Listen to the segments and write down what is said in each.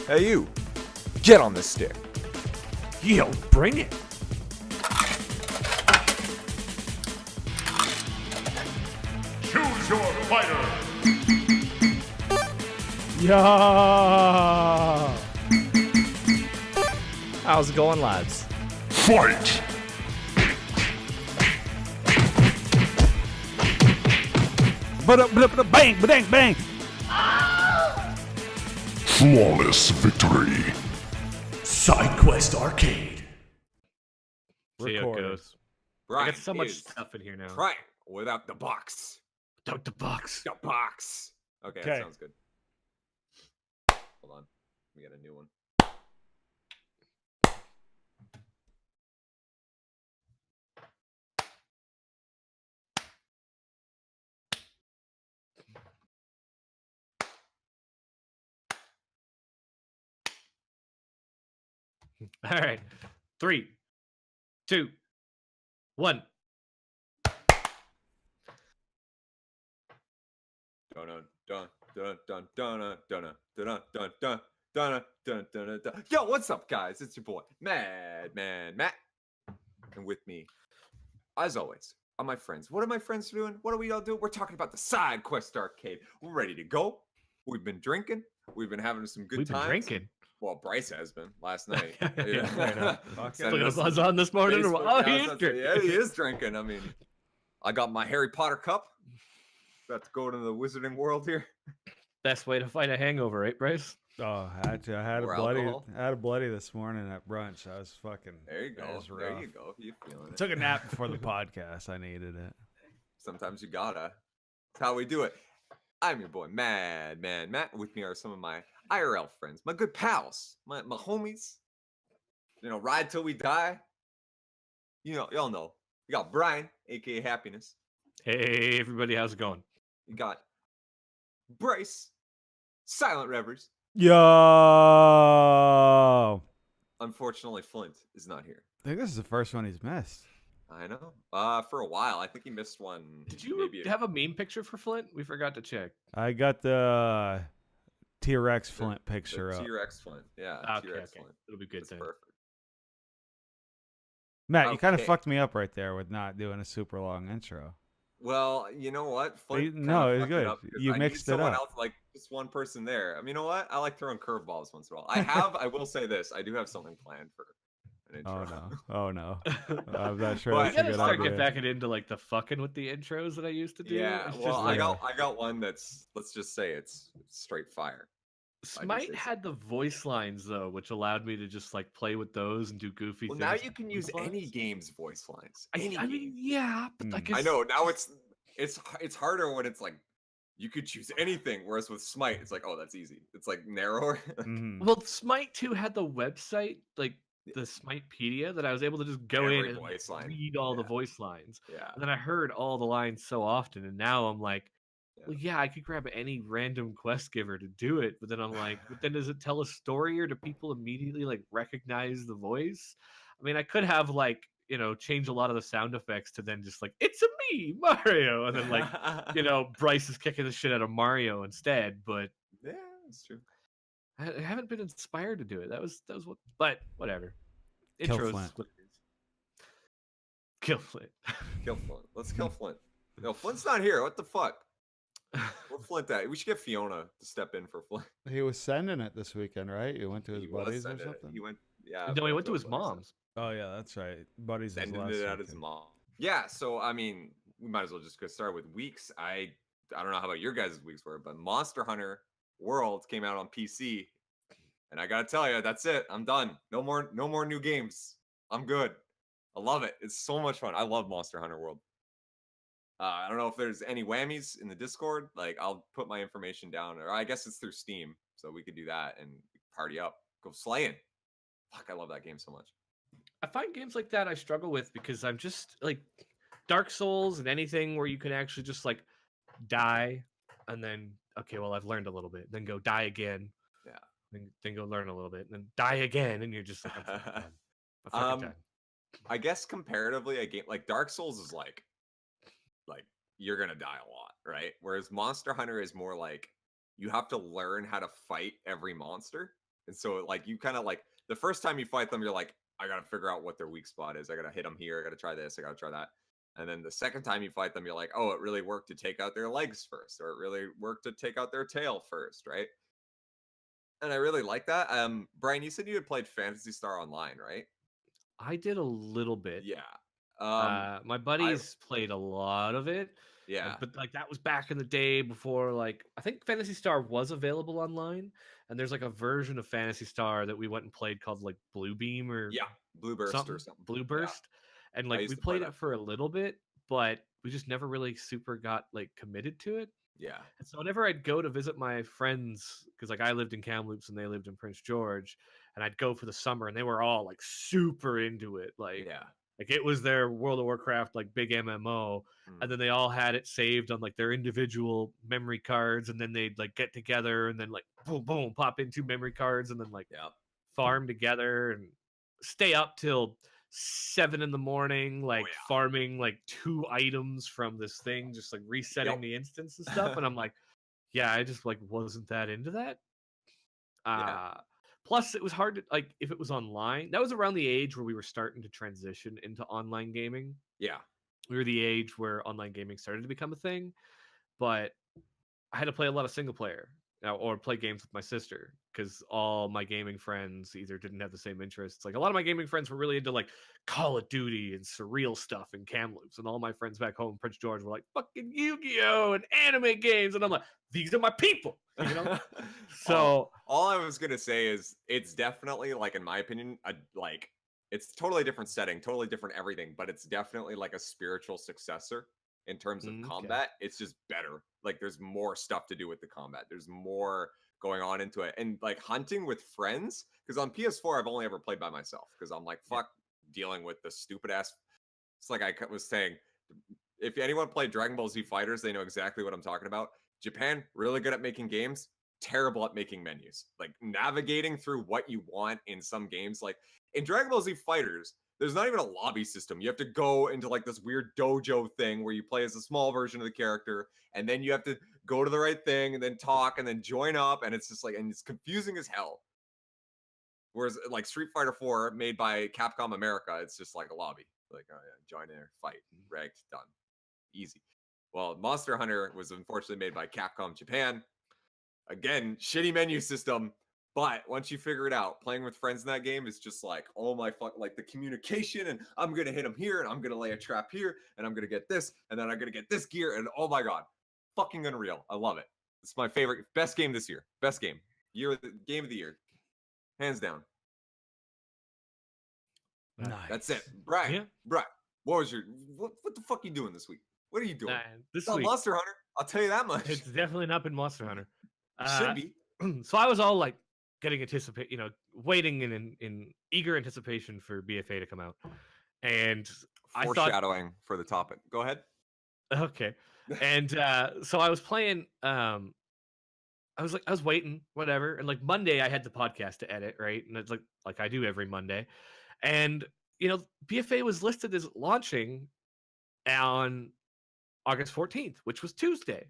Hey, you. Get on the stick. Yo, bring it. Choose your fighter. Yeah. How's it going, lads? Fight. Bang, bang, bang. Flawless victory. Side Quest Arcade. See how it Recording. goes. Brian I got so much is stuff in here now. trying without the box. Without the box. The box. Okay, Okay. that sounds good. Hold on. We got a new one. All right. 3, 2, 1. Dun dun dun dun dun dun dun dun dun dun dun dun dun. Yo, what's up, guys? It's your boy, Madman Matt, and with me, as always, are my friends. What are my friends doing? What are we all doing? We're talking about the Side Quest Arcade. We're ready to go. We've been drinking. We've been having some good We've been times. drinking. Well, Bryce has been last night. Yeah, fair enough. Sending Look at us us on this morning. Facebook Oh, he posts. is That's- drinking. Yeah, he is drinking. I mean, I got my Harry Potter cup. About to go to the wizarding world here. Best way to fight a hangover, right, Bryce? Oh, I had to. I had More a bloody. alcohol? I had a bloody this morning at brunch. I was fucking. There you go. It was There rough. you go. You feeling it? Took a nap before the podcast. I needed it. Sometimes you gotta. That's how we do it. I'm your boy, Madman Matt. With me are some of my IRL friends, my good pals, my homies. You know, ride till we die. You know, y'all know. You got Brian, aka Happiness. Hey, everybody, how's it going? You got Bryce, Silent Revers. Yo. Unfortunately, Flint is not here. I think this is the first one he's missed. I know. For a while, I think he missed one. Did you maybe have a meme picture for Flint? We forgot to check. I got the T-Rex the- Flint picture the up. T-Rex Flint. Yeah, Okay, T-Rex okay. Flint. It'll be good That's then. perfect. Matt, you kind of Okay. fucked me up right there with not doing a super long intro. Well, you know what? Flint no, kinda it was fucked good. up because You I mixed need it someone up. else, like just one person there. I mean, you know what? I like throwing curveballs once in a while. I will say this. I do have something planned for an intro. Oh no. I'm not sure Well, We that's a gotta good start idea. getting back into like the fucking with the intros that I used to do. Yeah, It's well, just I like, got one that's, let's just say it's straight fire. Smite say so. had the voice lines though, which allowed me to just like play with those and do goofy Well, things. now with you can voice use any lines. game's voice lines. I Any mean, game. yeah, but I Mm. guess I know. Now it's harder when it's like you could choose anything, whereas with Smite, it's like, oh, that's easy. It's like narrower. Mhm. Well, Smite 2 had the website, like the Smitepedia, that I was able to just go in Every and voice line. read all the Yeah. voice lines. Yeah. And then I heard all the lines so often, and now I'm like, Yeah. well, yeah, I could grab any random quest giver to do it, but then I'm like, but then does it tell a story, or do people immediately like recognize the voice? I mean, I could have like, change a lot of the sound effects to then just like, it's a me, Mario, and then like, Bryce is kicking the shit out of Mario instead, but Yeah, that's true. I haven't been inspired to do it. That was what, but whatever. Kill Intros. Flint. What it is. Kill Flint. Kill Flint. Let's kill Flint. No, Flint's not here. What the fuck? Where's Flint at? We should get Fiona to step in for Flint. He was sending it this weekend, right? He went to his He was buddies or sending it. something. He went, yeah. No, he went to his his buddies. mom's. Oh yeah, that's right. Buddies is Sending last it at his weekend. mom. Yeah, so I mean, we might as well just get started with weeks. I don't know how about your guys' weeks were, but Monster Hunter World came out on PC, and I gotta tell you, that's it. I'm done. No more new games. I'm good. I love it. It's so much fun. I love Monster Hunter World. I don't know if there's any whammies in the Discord. Like, I'll put my information down, or I guess it's through Steam, so we could do that and party up, go slaying. Fuck, I love that game so much. I find games like that I struggle with because I'm just like Dark Souls and anything where you can actually just like die and then okay, well I've learned a little bit, then go die again. Yeah. Then go learn a little bit, and then die again, and you're just like, I'm fucking done. I'm fucking done. I guess comparatively, a game like Dark Souls is like you're gonna die a lot, right? Whereas Monster Hunter is more like you have to learn how to fight every monster. And so like you kind of like the first time you fight them, you're like, I gotta figure out what their weak spot is. I gotta hit them here. I gotta try this. I gotta try that. And then the second time you fight them, you're like, oh, it really worked to take out their legs first, or it really worked to take out their tail first, right? And I really like that. Brian, you said you had played Phantasy Star Online, right? I did a little bit. Yeah. My buddies played a lot of it. Yeah. But like that was back in the day before, like, I think Phantasy Star was available online, and there's like a version of Phantasy Star that we went and played called like Blue Beam or Yeah. Blue Burst or something. Blue Burst. And like we used to play played it that. for a little bit, but we just never really super got like committed to it. Yeah. And so whenever I'd go to visit my friends, because like I lived in Kamloops and they lived in Prince George, and I'd go for the summer, and they were all like super into it, like it was their World of Warcraft like big MMO, and then they all had it saved on like their individual memory cards, and then they'd like get together and then like boom boom pop in 2 memory cards and then like farm together and stay up till 7 in the morning, like farming like 2 items from this thing, just like resetting the instance and stuff. And I'm like, yeah, I just like wasn't that into that. Plus, it was hard to like if it was online. That was around the age where we were starting to transition into online gaming. Yeah, we were the age where online gaming started to become a thing, but I had to play a lot of single player or play games with my sister because all my gaming friends either didn't have the same interests. Like a lot of my gaming friends were really into like Call of Duty and surreal stuff in Kamloops, and all my friends back home in Prince George were like fucking Yu-Gi-Oh and anime games, and I'm like, these are my people, you know. So all I was gonna say is it's definitely like, in my opinion, like it's totally different setting, totally different everything, but it's definitely like a spiritual successor in terms of combat. It's just better. Like there's more stuff to do with the combat. There's more going on into it. And like hunting with friends, because on PS4 I've only ever played by myself because I'm like, fuck dealing with the stupid ass. It's like I was saying, if anyone played Dragon Ball Z Fighters, they know exactly what I'm talking about. Japan, really good at making games, terrible at making menus. Like navigating through what you want in some games. Like in Dragon Ball Z Fighters, there's not even a lobby system. You have to go into like this weird dojo thing where you play as a small version of the character, and then you have to go to the right thing and then talk and then join up, and it's just like, and it's confusing as hell. Whereas like Street Fighter 4 made by Capcom America, it's just like a lobby. Like, oh yeah, join there, fight, ranked, done. Easy. Well, Monster Hunter was unfortunately made by Capcom Japan. Again, shitty menu system. But once you figure it out, playing with friends in that game is just like, oh my fuck, like the communication, and I'm going to hit him here, and I'm going to lay a trap here, and I'm going to get this, and then I'm going to get this gear, and oh my God, fucking unreal. I love it. It's my favorite, best game this year. Best game. Game of the year. Hands down. Nice. That's it. Brian, what the fuck you doing this week? What are you doing? This week, Monster Hunter. I'll tell you that much. It's definitely not been Monster Hunter. Should be. So I was all like waiting in eager anticipation for BFA to come out, and foreshadowing for the topic. Go ahead. Okay, and so I was playing. I was waiting, whatever, and like Monday I had the podcast to edit, right, and it's like I do every Monday, and BFA was listed as launching on August 14th, which was Tuesday.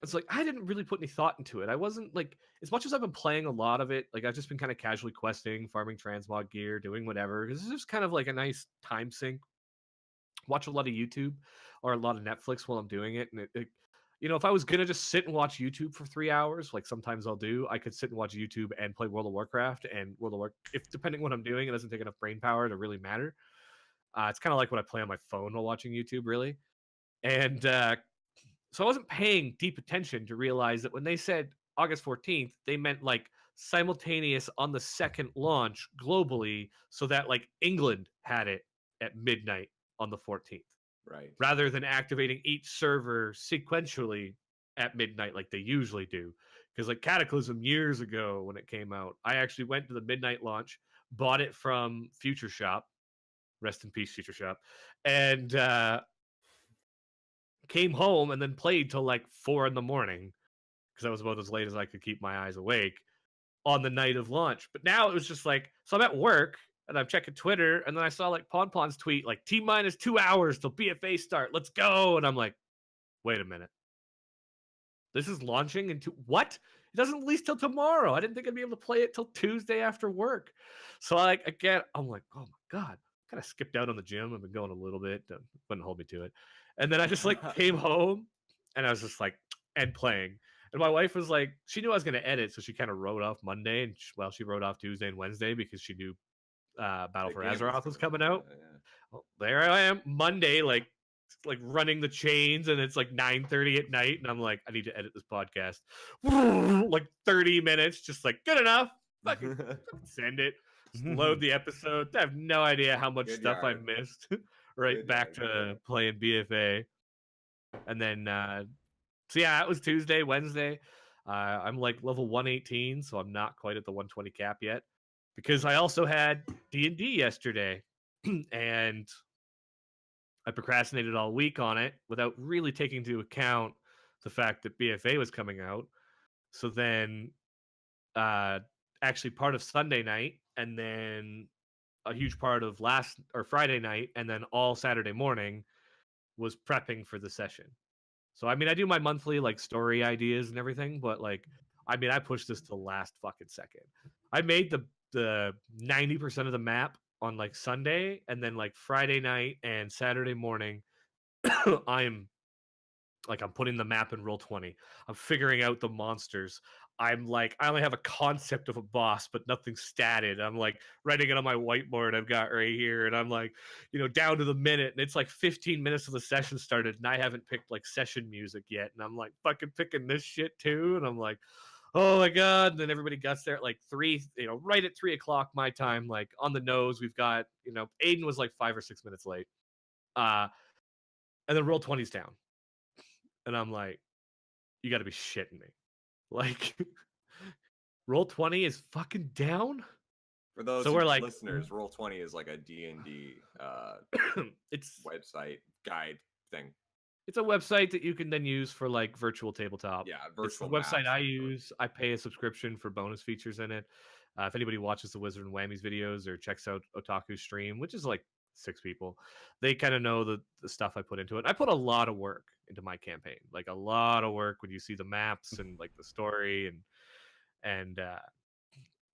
It's like I didn't really put any thought into it. I wasn't like, as much as I've been playing a lot of it, like I've just been kind of casually questing, farming transmog gear, doing whatever, because it's just kind of like a nice time sink. Watch a lot of YouTube or a lot of Netflix while I'm doing it, and it if I was gonna just sit and watch YouTube for 3 hours, like sometimes I'll do, I could sit and watch YouTube and play World of Warcraft, and if depending what I'm doing, it doesn't take enough brain power to really matter. It's kind of like what I play on my phone while watching YouTube, really, and so I wasn't paying deep attention to realize that when they said August 14th, they meant like simultaneous on the second launch globally, so that like England had it at midnight on the 14th. Right. Rather than activating each server sequentially at midnight like they usually do. Because like Cataclysm years ago when it came out, I actually went to the midnight launch, bought it from Future Shop. Rest in peace, Future Shop. And came home and then played till like 4 in the morning because that was about as late as I could keep my eyes awake on the night of launch. But now it was just like, so I'm at work and I'm checking Twitter, and then I saw like Ponpon's tweet like T-minus 2 hours till BFA start. Let's go. And I'm like, wait a minute. This is launching into what? It doesn't release till tomorrow. I didn't think I'd be able to play it till Tuesday after work. So like again, I'm like, oh my god, kind of skipped out on the gym. I've been going a little bit, wouldn't hold me to it. And then I just like came home and I was just like and playing. And my wife was like, she knew I was going to edit, so she kind of wrote off Monday, and she wrote off Tuesday and Wednesday because she knew Battle for Azeroth was coming out. Well, there I am Monday, like running the chains, and it's like 9:30 at night, and I'm like, I need to edit this podcast. Like 30 minutes, just like good enough. Fucking send it. Just load the episode. I have no idea how much Good stuff yard. I missed. Right Good back yard, to playing BFA, and then so yeah, it was Tuesday, Wednesday. I'm like level 118, so I'm not quite at the 120 cap yet, because I also had D&D yesterday, and I procrastinated all week on it without really taking into account the fact that BFA was coming out. So then, actually part of Sunday night, and then a huge part of Friday night, and then all Saturday morning was prepping for the session. So I mean, I do my monthly like story ideas and everything, but like, I mean, I pushed this to the last fucking second. I made the 90% of the map on like Sunday, and then like Friday night and Saturday morning, I'm putting the map in Roll20. I'm figuring out the monsters. I'm like, I only have a concept of a boss, but nothing statted. I'm like writing it on my whiteboard I've got right here, and I'm like, down to the minute, and it's like 15 minutes of the session started, and I haven't picked like session music yet, and I'm like fucking picking this shit too, and I'm like, oh my god. And then everybody gets there at like 3, right at 3 o'clock my time, like on the nose. We've got, Aiden was like 5 or 6 minutes late, and then Roll20's down. And I'm like, you got to be shitting me. Like, Roll20 is fucking down? For those So we're like, listeners, Roll20 is like a D&D it's website guide thing. It's a website that you can then use for like virtual tabletop. Yeah, It's the virtual website maps. I use. I pay a subscription for bonus features in it. If anybody watches the Wizard and Whammies videos or checks out Otaku's stream, which is like 6 people, they kind of know the stuff I put into it. I put a lot of work into my campaign, like a lot of work when you see the maps and like the story and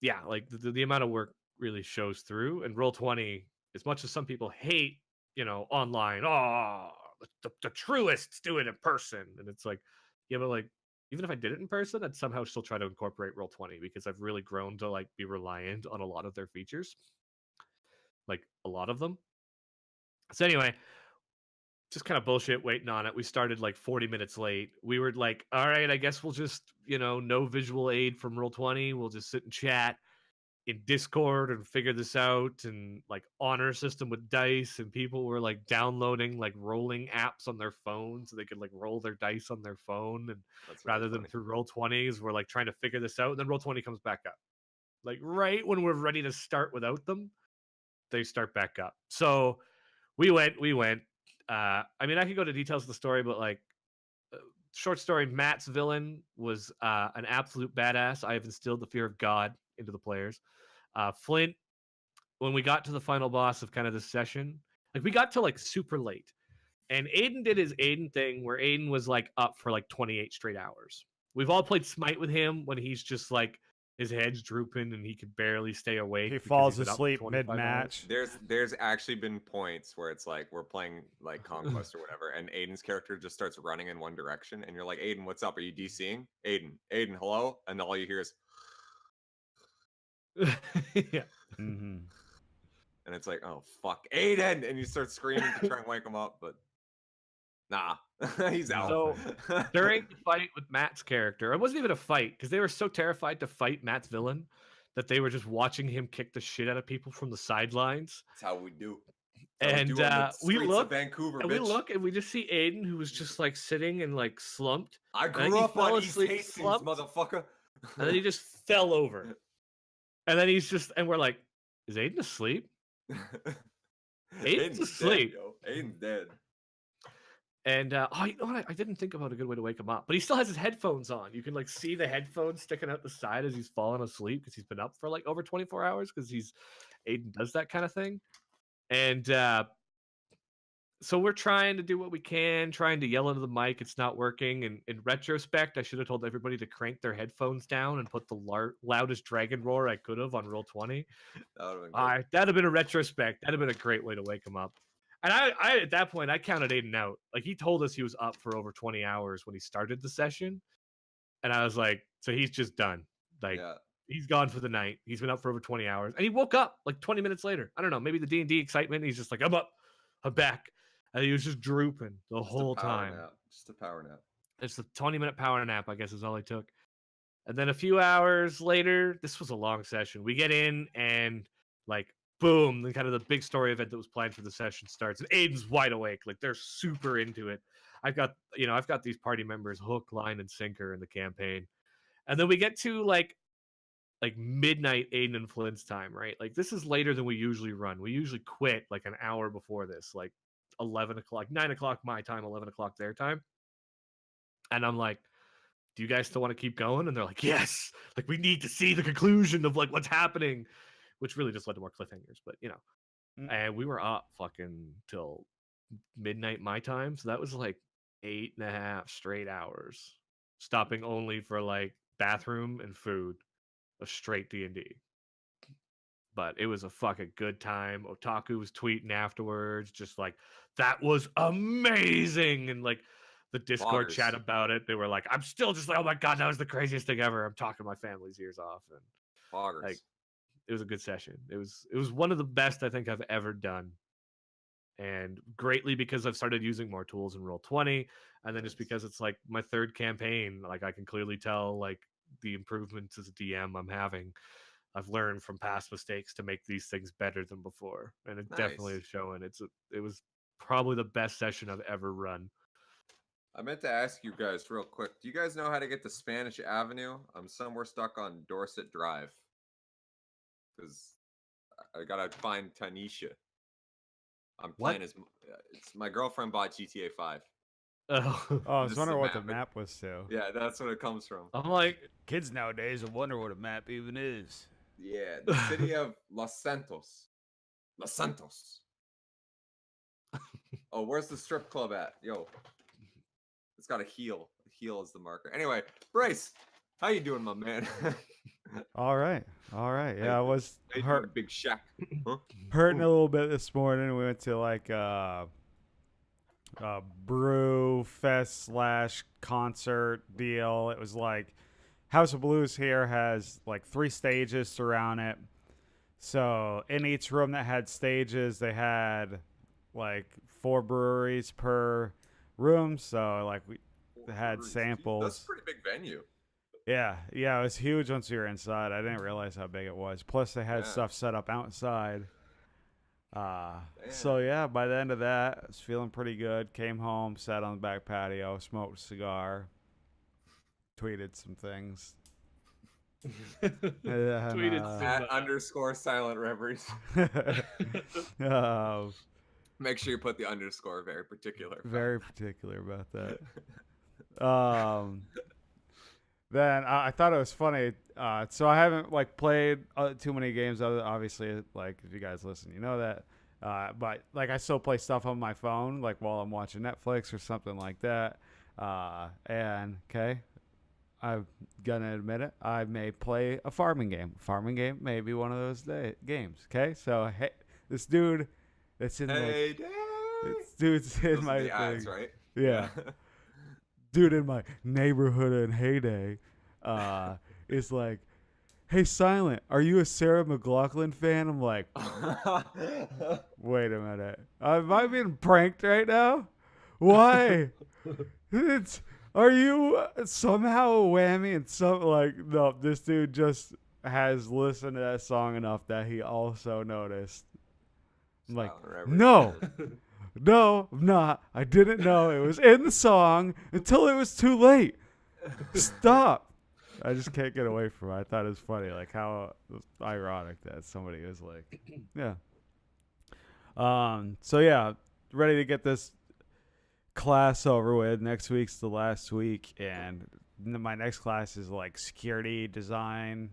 yeah, like the amount of work really shows through. And Roll20, as much as some people hate, online, the truists do it in person, and it's like, yeah, but like, even if I did it in person, I'd somehow still try to incorporate Roll20, because I've really grown to like be reliant on a lot of their features, like a lot of them. So anyway, just kind of bullshit waiting on it. We started like 40 minutes late. We were like, all right, I guess we'll just, no visual aid from Roll20. We'll just sit and chat in Discord and figure this out, and like honor system with dice, and people were like downloading like rolling apps on their phone so they could like roll their dice on their phone, and That's really rather than funny. through Roll20s, we're like trying to figure this out, and then Roll20 comes back up. Like right when we're ready to start without them, they start back up. So we went. I mean, I could go to details of the story, but like, short story, Matt's villain was an absolute badass. I have instilled the fear of God into the players. Flint, when we got to the final boss of kind of this session, like we got to like super late, and Aiden did his Aiden thing where Aiden was like up for like 28 straight hours. We've all played Smite with him when he's just like his head's drooping and he could barely stay awake. He because falls he's been up for asleep 25 hours. mid-match. There's actually been points where it's like we're playing like Conquest or whatever, and Aiden's character just starts running in one direction, and you're like, Aiden, what's up? Are you DCing? Aiden, hello? And all you hear is, Yeah. Mm-hmm. and it's like, oh fuck, Aiden! And you start screaming to try and wake him up, but nah, he's out. So during the fight with Matt's character, it wasn't even a fight because they were so terrified to fight Matt's villain that they were just watching him kick the shit out of people from the sidelines. That's how we do. And we look, Vancouver, and we look, and we just see Aiden, who was just like sitting and like slumped, I and he grew up fell on East asleep Hastings, slumped. motherfucker. And then he just fell over. And then he's just, and we're like, is Aiden asleep? Aiden's asleep. Dead, yo. Aiden's dead. And you know what? I didn't think about a good way to wake him up, but he still has his headphones on. You can like see the headphones sticking out the side as he's falling asleep because he's been up for like over 24 hours because Aiden does that kind of thing. And So we're trying to do what we can, trying to yell into the mic. It's not working. And in retrospect, I should have told everybody to crank their headphones down and put the loudest dragon roar I could have on roll 20. That would have been great. That'd have been a retrospect. That'd have been a great way to wake him up. And I at that point, I counted Aiden out. Like, he told us he was up for over 20 hours when he started the session. And I was like, so he's just done. Like, Yeah. he's gone for the night. He's been up for over 20 hours. And he woke up like 20 minutes later. I don't know, maybe the D&D excitement. He's just like, I'm up. I'm back. And he was just drooping the whole time. Just a power nap. It's a 20-minute power nap, I guess, is all I took. And then a few hours later, this was a long session. We get in and, like, boom, the kind of the big story event that was planned for the session starts. And Aiden's wide awake. Like, they're super into it. I've got these party members hook, line, and sinker in the campaign. And then we get to, like midnight Aiden and Flint's time, right? Like, this is later than we usually run. We usually quit, like, an hour before this, like, 11 o'clock, 9 o'clock my time, 11 o'clock their time. And I'm like, do you guys still want to keep going? And they're like, yes, like, we need to see the conclusion of, like, what's happening, which really just led to more cliffhangers, but and we were up fucking till midnight my time. So that was like 8.5 straight hours, stopping only for, like, bathroom and food, a straight D&D. But it was a fucking good time. Otaku was tweeting afterwards, just like, that was amazing. And, like, the Discord chat about it, they were like, I'm still just like, oh my God, that was the craziest thing ever. I'm talking my family's ears off. And like, it was a good session. It was one of the best I think I've ever done. And greatly because I've started using more tools in Roll20. And then just because it's like my third campaign, like, I can clearly tell, like, the improvements as a DM I'm having. I've learned from past mistakes to make these things better than before, and it definitely is showing. It was probably the best session I've ever run. I meant to ask you guys real quick. Do you guys know how to get to Spanish Avenue? I'm somewhere stuck on Dorset Drive because I gotta find Tanisha. I'm playing as it's my girlfriend bought GTA 5. Oh, I was wondering what the map was too. Yeah, that's what it comes from. I'm like, kids nowadays will wonder what a map even is. Yeah, the city of Los Santos. Los Santos. Oh, where's the strip club at? Yo, it's got a heel. A heel is the marker. Anyway, Bryce, how you doing, my man? All right. Yeah, I was Big Shack. Huh? Hurting a little bit this morning. We went to, like, brew fest / concert deal. It was like House of Blues here has like 3 stages surround it. So in each room that had stages, they had like 4 breweries per room. So, like, we had samples. That's a pretty big venue. Yeah, it was huge once we were inside. I didn't realize how big it was. Plus, they had stuff set up outside. So yeah, by the end of that, I was feeling pretty good. Came home, sat on the back patio, smoked a cigar, tweeted some things. tweeted at _silent reveries. Make sure you put the underscore. Very particular. Very particular about that. Then I thought it was funny. So I haven't, like, played too many games. Obviously, like, if you guys listen, you know that. But, like, I still play stuff on my phone, like, while I'm watching Netflix or something like that. And I'm gonna admit it, I may play a farming game. Farming game may be one of those games. Okay, so hey, this dude that's in this dude's in those my are the thing. ads, right? Yeah. Dude in my neighborhood in Heyday is like, hey, Silent, are you a Sarah McLachlan fan? I'm like, wait a minute. Am I being pranked right now? Why? Are you somehow a whammy and no, this dude just has listened to that song enough that he also noticed. I'm like, no, I'm not. I didn't know it was in the song until it was too late. Stop. I just can't get away from it. I thought it was funny, like, how ironic that somebody is like, yeah. So yeah, ready to get this class over with. Next week's the last week, and my next class is like security design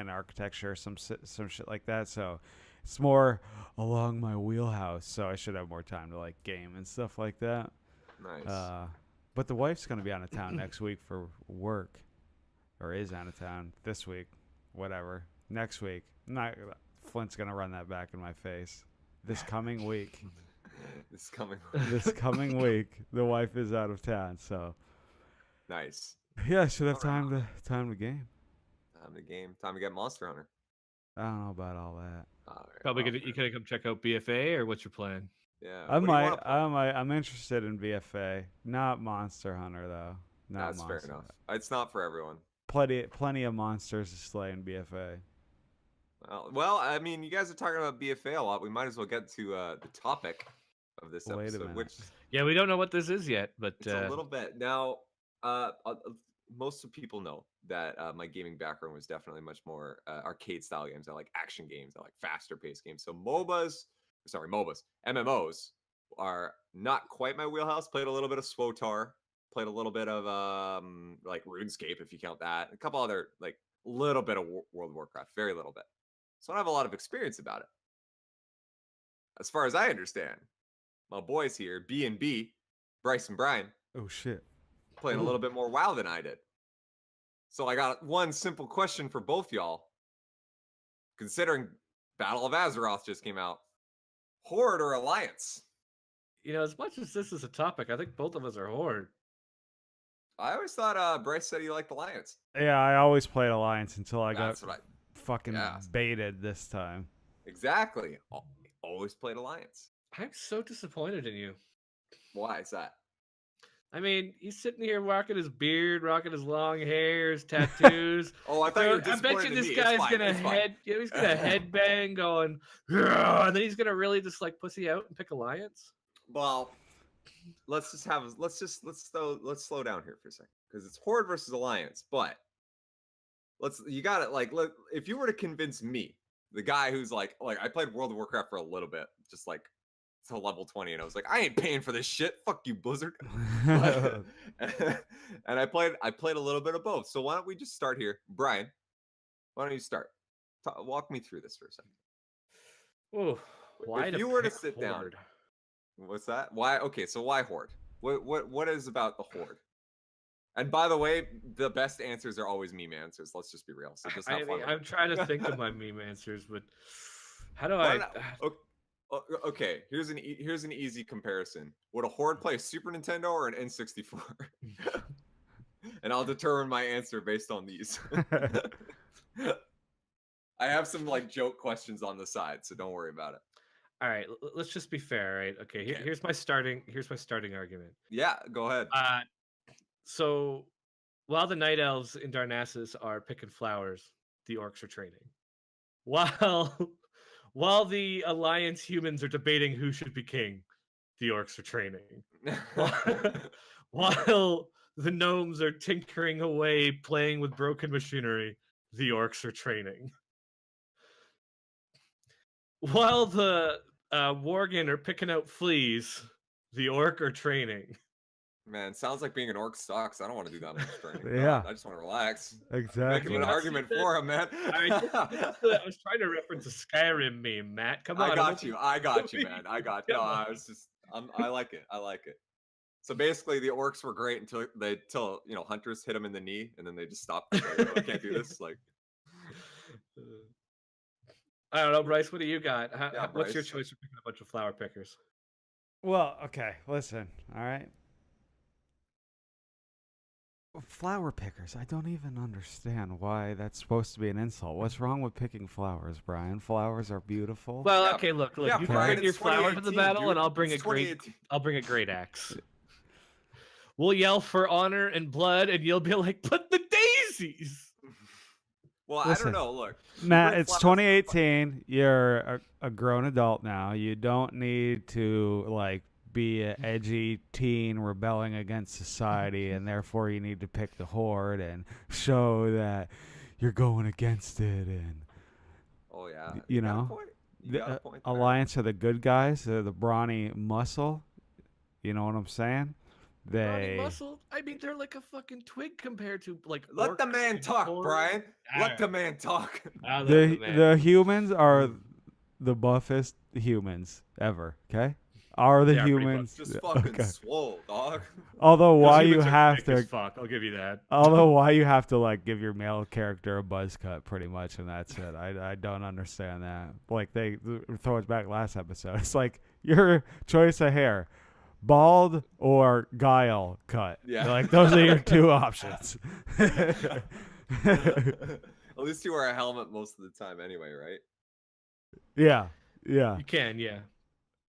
architecture, some shit like that. So It's more along my wheelhouse, so I should have more time to like game and stuff like that. Nice. But the wife's gonna be out of town next week for work, or is out of town this week, whatever. Next week, Flint's gonna run that back in my face. This coming week. This coming. This coming week, the wife is out of town, so Nice. yeah, I should have time to game. Time to get Monster Hunter. I don't know about all that. All right, Probably well, you gonna come check out BFA, or what's your plan? Yeah. I what do you wanna might. play? I'm interested in BFA, not Monster Hunter though. Not That's Monster. fair enough. It's not for everyone. Plenty of monsters to slay in BFA. Well, I mean, you guys are talking about BFA a lot. We might as well get to the topic of this Wait a episode, minute. which Yeah, we don't know what this is yet, but it's a little bit. Now, most of people know that my gaming background was definitely much more arcade style games. I like action games. I like faster paced games. So MOBAs, MMOs are not quite my wheelhouse. Played a little bit of SWOTAR. Played a little bit of like RuneScape, if you count that. A couple other, like, little bit of World of Warcraft. Very little bit. So I don't have a lot of experience about it. As far as I understand, my boys here, B&B, Bryce and Brian, Oh shit. playing a little bit more WoW than I did. So I got one simple question for both y'all. Considering Battle of Azeroth just came out, Horde or Alliance? as much as this is a topic, I think both of us are Horde. I always thought Bryce said he liked Alliance. Yeah, I always played Alliance until I That's got what fucking yeah. baited this time. Exactly. Always played Alliance. I'm so disappointed in you. Why is that? I mean, he's sitting here rocking his beard, rocking his long hair, his tattoos. Oh, I thought you were I bet disappointed you in this me. guy's It's fine, gonna it's fine. he's gonna headbang going, "Grr," and then he's gonna really just like pussy out and pick Alliance. Well, let's slow down here for a second, because it's Horde versus Alliance. But you got it. Like, look, if you were to convince me, the guy who's like I played World of Warcraft for a little bit, just like to level 20, and I was like, I ain't paying for this shit. Fuck you, Blizzard. And I played a little bit of both. So why don't we just start here, Brian? Why don't you start? Walk me through this for a second. Oh, why? If you were to sit down, what's that? Why? Okay, so why Horde? What is about the Horde? And by the way, the best answers are always meme answers. Let's just be real. So just have fun. I'm trying to think of my meme answers, but how do I? Okay, here's an easy comparison. Would a Horde play a Super Nintendo or an N64? And I'll determine my answer based on these. I have some like joke questions on the side, so don't worry about it. All right, let's just be fair, right? Okay, here's my starting argument. Yeah, go ahead. So while the night elves in Darnassus are picking flowers, the orcs are training. While the Alliance humans are debating who should be king, the orcs are training. While the gnomes are tinkering away, playing with broken machinery, the orcs are training. While the Worgen are picking out fleas, the orc are training. Man, sounds like being an orc sucks. I don't want to do that much training. Yeah. I just want to relax. Exactly. Making an argument for him, man. I was trying to reference a Skyrim meme, Matt. Come on. I got you, man. I like it. So basically, the orcs were great until hunters hit them in the knee, and then they just stopped. Like, I can't do this. Like, I don't know, Bryce. What do you got? What's your Bryce. choice for picking a bunch of flower pickers? Well, okay, listen, all right. Flower pickers, I don't even understand why that's supposed to be an insult. What's wrong with picking flowers, Brian? Flowers are beautiful. Well, Yeah, okay, look. yeah, You Brian, can bring your it's flower to the 2018, battle, dude. and I'll bring It's a 2018. great axe. We'll yell for honor and blood, and you'll be like, "Put the daisies." Well, Listen, I don't know. Look, Matt, bring it's flowers- 2018. You're a grown adult now. You don't need to like be an edgy teen rebelling against society, and therefore you need to pick the Horde and show that you're going against it. And Oh yeah, you got a know, point. You the got a point there. Alliance are the good guys. They're the brawny muscle. You know what I'm saying? Ronnie They Muscle. I mean, they're like a fucking twig compared to like. Let the orcs man and talk, Horde. Brian. Let Alright. the man talk. I'll let the man. the humans are the buffest humans ever. Okay, are the Yeah, pretty humans Just fucking okay? swole, dog. Although Those why you humans are have thick as to, fuck. I'll give you that. although why you have to like give your male character a buzz cut, pretty much, and that's it. I don't understand that. Like they throw it back last episode. It's like your choice of hair. Bald or guile cut. Yeah. Like those are your two options. At least you wear a helmet most of the time anyway, right? Yeah. Yeah. You can, yeah.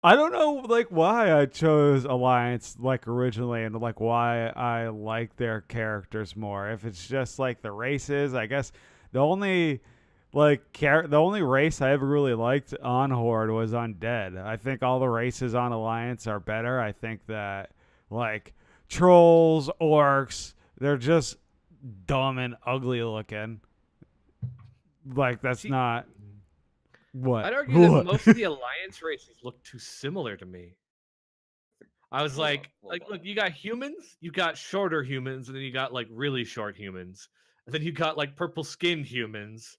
I don't know like why I chose Alliance like originally and like why I like their characters more. If it's just like the races, I guess the only the only race I ever really liked on Horde was Undead. I think all the races on Alliance are better. I think that like trolls, orcs, they're just dumb and ugly looking. Like that's See, not what. I'd argue that most of the Alliance races look too similar to me. I was Hold on, like, hold on. look, you got humans, you got shorter humans, and then you got like really short humans, and then you got like purple skinned humans.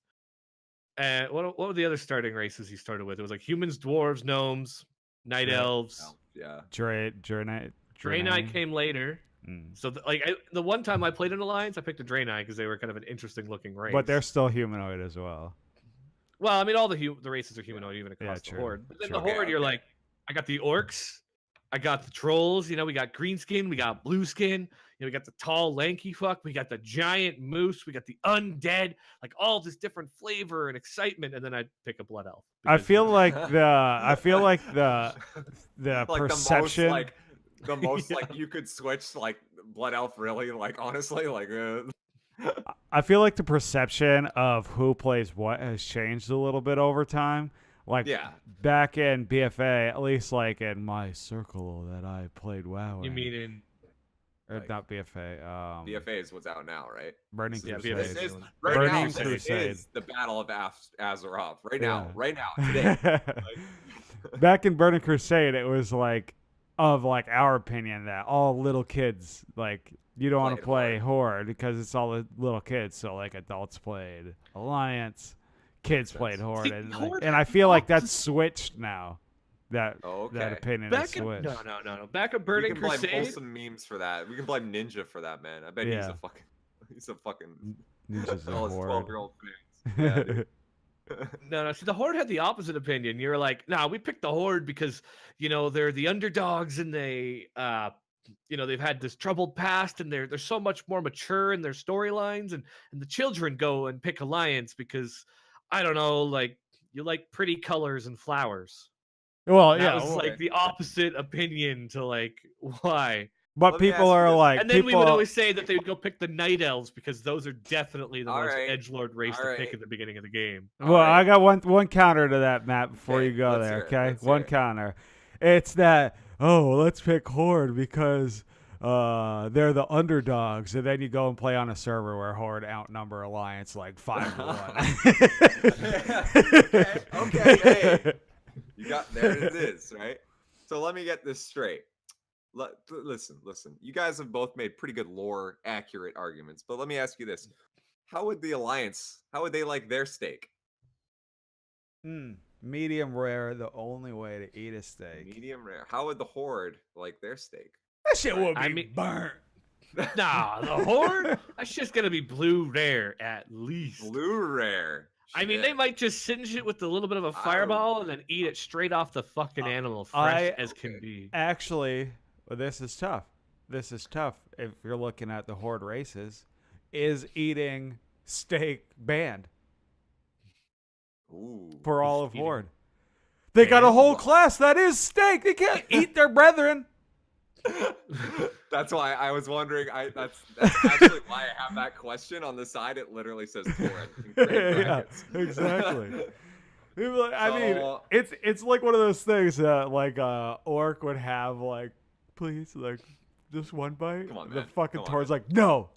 And what were the other starting races you started with? It was like humans, dwarves, gnomes, night Yeah. elves. Yeah. Draenei came later. Mm. So the one time I played an Alliance, I picked a Draenei because they were kind of an interesting looking race. But they're still humanoid as well. Well, I mean, all the races are humanoid even across the true, Horde. But then true. the Horde, Okay, you're okay. like, I got the orcs, I got the trolls. You know, we got green skin, we got blue skin. You know, we got the tall, lanky fuck. We got the giant moose. We got the undead. Like all this different flavor and excitement. And then I'd pick a blood elf. I because, feel you know, like the Like perception. the most Yeah. like you could switch like Blood Elf really like honestly like I feel like the perception of who plays what has changed a little bit over time. Like yeah. back in BFA, at least like in my circle that I played WoW. you in, mean in or like, not BFA? BFA is what's out now, right? Burning Yeah, Crusade. BFA This is is the one. right Burning now. This Crusade. is the Battle of Azeroth right Yeah. now today. Back in Burning Crusade, it was like of like our opinion that all little kids like you don't want to Played play Horde because it's all the little kids. So like adults played Alliance, kids played Horde, See, and Horde I had feel the like that's opposite- switched now. That Okay. opinion is back in, switched. no. Back at We Burning can blame Crusade. wholesome memes for that. We can blame Ninja for that, man. I bet Yeah. he's a fucking Ninjas all of his Horde. 12-year-old fans. Yeah, dude. No. See, the Horde had the opposite opinion. You're like, nah, we picked the Horde because, you know, they're the underdogs and they, you know, they've had this troubled past and they're so much more mature in their storylines. And the children go and pick Alliance because, I don't know, like, you like pretty colors and flowers. Well, That yeah, was well, like the opposite opinion to like, why? but Let me people ask you are this. like, And then we would people- always say that they would go pick the Night Elves because those are definitely the All most right. edgelord race All to right. pick at the beginning of the game. Well, Alright. I got one counter to that, Matt. Before Okay, you go let's there, hear it, okay? let's hear One it. counter. It's that let's pick Horde because they're the underdogs, and then you go and play on a server where Horde outnumber Alliance like 5-1. Okay, hey. You got there it is, right? So let me get this straight. Listen. You guys have both made pretty good lore accurate arguments, but let me ask you this. How would the Alliance, how would they like their steak? Medium rare, the only way to eat a steak. Medium rare. How would the Horde like their steak? That shit will be I mean- burnt. Nah, the Horde? That's just gonna be blue rare at least. Blue rare. I mean, they Shit. might just singe it with a little bit of a fireball and then eat it straight off the fucking animal, fresh as can okay. be. Actually, well, this is tough. This is tough if you're looking at the Horde races. Is eating steak banned Ooh. for all of Eating Horde? They got a banned? whole class that is steak. They can't eat their brethren. That's why I was wondering. That's actually why I have that question on the side. It literally says Horde in great Yeah, brackets. exactly. I mean, So- it's like one of those things that like orc would have like, please, like just one bite. Come on, the man. fucking Come on, Tord's like, no,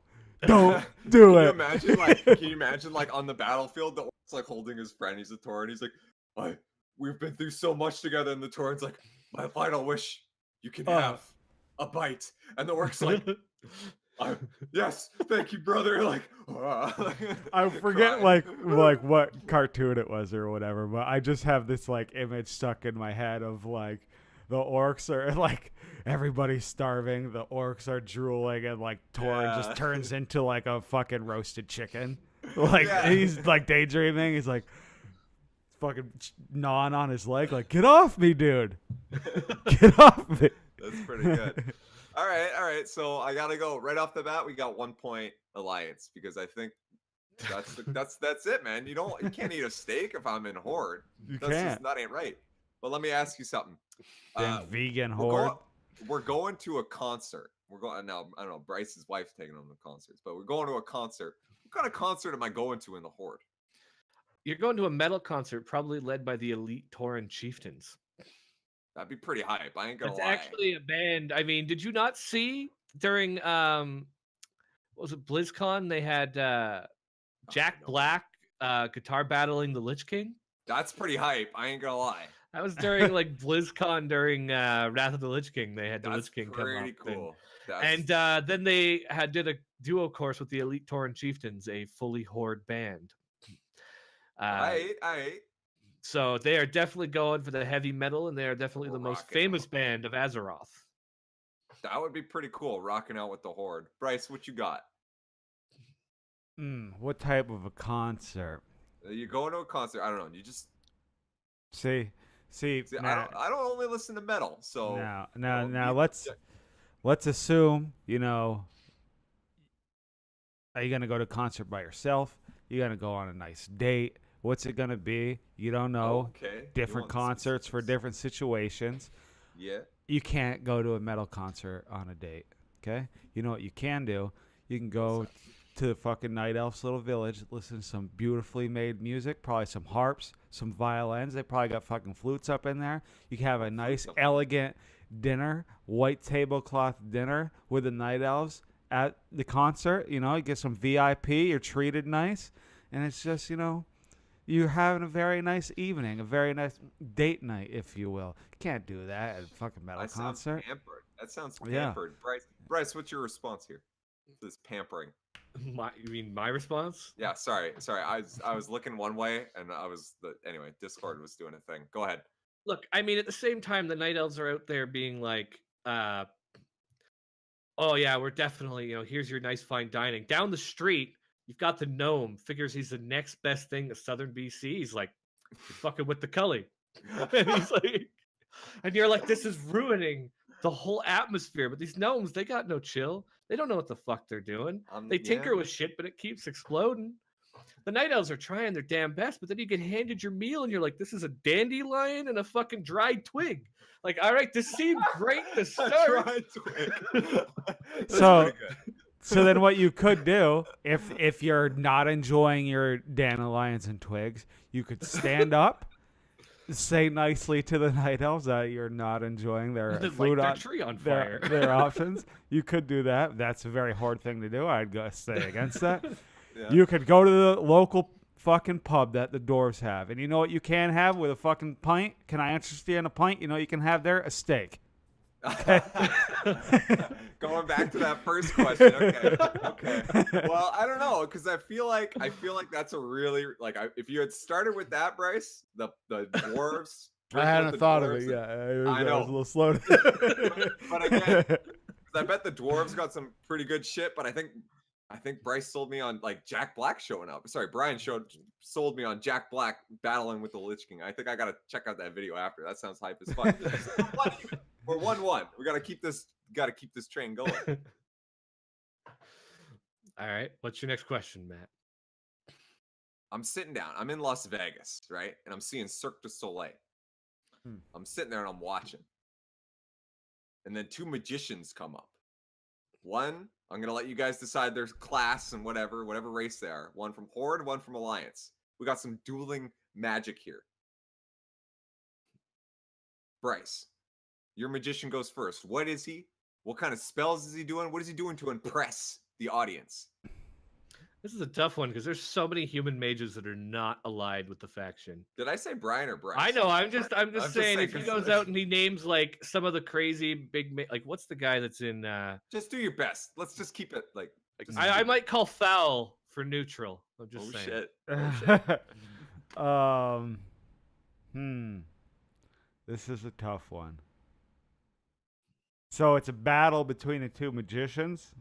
don't do Can you it. imagine like on the battlefield, the orc's like holding his friend. He's a Tauren. He's like, we've been through so much together, and the Tauren's like, my final wish, you can have a bite. And the orc's like, Yes, thank you, brother. Like, I forget crying. like what cartoon it was or whatever, but I just have this like image stuck in my head of like the orcs are like everybody's starving, the orcs are drooling, and like Torin just turns into like a fucking roasted chicken. Like he's like daydreaming. He's like fucking gnawing on his leg, like get off me, dude. Get off me. That's pretty good. All right. So I gotta go right off the bat. We got 1 point alliance because I think that's it, man. You can't eat a steak if I'm in horde. That ain't right. But let me ask you something. Damn vegan horde. We're going to a concert. We're going now. I don't know. Bryce's wife's taking him to concerts, but we're going to a concert. What kind of concert am I going to in the horde? You're going to a metal concert, probably led by the elite Tauren chieftains. That'd be pretty hype. I ain't gonna It's lie. actually a band. I mean, did you not see during what was it, BlizzCon? They had Jack Black guitar battling the Lich King. That's pretty hype. I ain't gonna lie. That was during like BlizzCon during Wrath of the Lich King. They had the Lich King come up. Pretty cool. And then they did a duo course with the elite Tauren chieftains, a fully horde band. I So they are definitely going for the heavy metal, and they are definitely the most famous band of Azeroth. That would be pretty cool, rocking out with the horde. Bryce, what you got? What type of a concert? You going to a concert? I don't know. You just see. I don't only listen to metal, so now let's assume, are you gonna go to a concert by yourself? You're gonna go on a nice date. What's it gonna be? You don't know. Okay. Different concerts for different situations. Yeah. You can't go to a metal concert on a date. Okay. You know what you can do? You can go to the fucking Night Elf's little village, listen to some beautifully made music, probably some harps, some violins. They probably got fucking flutes up in there. You can have a nice, elegant dinner, white tablecloth dinner with the Night Elves at the concert. You get some VIP. You're treated nice. And it's just, you're having a very nice evening, a very nice date night, if you will. You can't do that at a fucking metal concert. That sounds pampered. Bryce, what's your response here to this pampering? You mean my response? Yeah, sorry. I was looking one way, and anyway. Discord was doing a thing. Go ahead. Look, I mean, at the same time, the Night Elves are out there being like, oh yeah, we're definitely, here's your nice fine dining. Down the street, you've got the gnome. Figures he's the next best thing to Southern BC. He's like, you're fucking with the Cully. And he's like, and you're like, this is ruining the whole atmosphere. But these gnomes, they got no chill. They don't know what the fuck they're doing. They tinker with shit, but it keeps exploding. The Night Elves are trying their damn best, but then you get handed your meal and you're like, this is a dandelion and a fucking dried twig. Like, all right, this seemed great to start. Dried twig. So then what you could do, if you're not enjoying your dandelions and twigs, you could stand up, say nicely to the Night Elves that you're not enjoying their food, their tree on fire. Their options. You could do that. That's a very hard thing to do. I'd go say against that. Yeah. You could go to the local fucking pub that the dwarves have. And you know what you can have with a fucking pint? Can I interest you in a pint? You know what you can have there? A steak. Okay. Going back to that first question. Okay. Well, I don't know, because I feel like that's a really if you had started with that, Bryce, the dwarves. I hadn't thought of it. Yeah, I know. I was a little slow. But again, 'cause I bet the dwarves got some pretty good shit. But I think Bryce sold me on Jack Black showing up. Sorry, Brian sold me on Jack Black battling with the Lich King. I think I gotta check out that video after. That sounds hype as fuck. We're 1-1. We gotta keep this train going. All right. What's your next question, Matt? I'm sitting down. I'm in Las Vegas, right? And I'm seeing Cirque du Soleil. I'm sitting there and I'm watching. And then two magicians come up. One, I'm going to let you guys decide their class and whatever race they are. One from Horde, one from Alliance. We got some dueling magic here. Bryce, your magician goes first. What is he? What kind of spells is he doing? What is he doing to impress the audience? This is a tough one because there's so many human mages that are not allied with the faction. Did I say Brian or Bryce? I know. I'm just saying if he 'cause- goes out and he names like some of the crazy big like what's the guy that's in Just do your best. Let's just keep it like. just I keep- might call foul for neutral. I'm just Oh saying. shit. Oh, shit. This is a tough one. So it's a battle between the two magicians.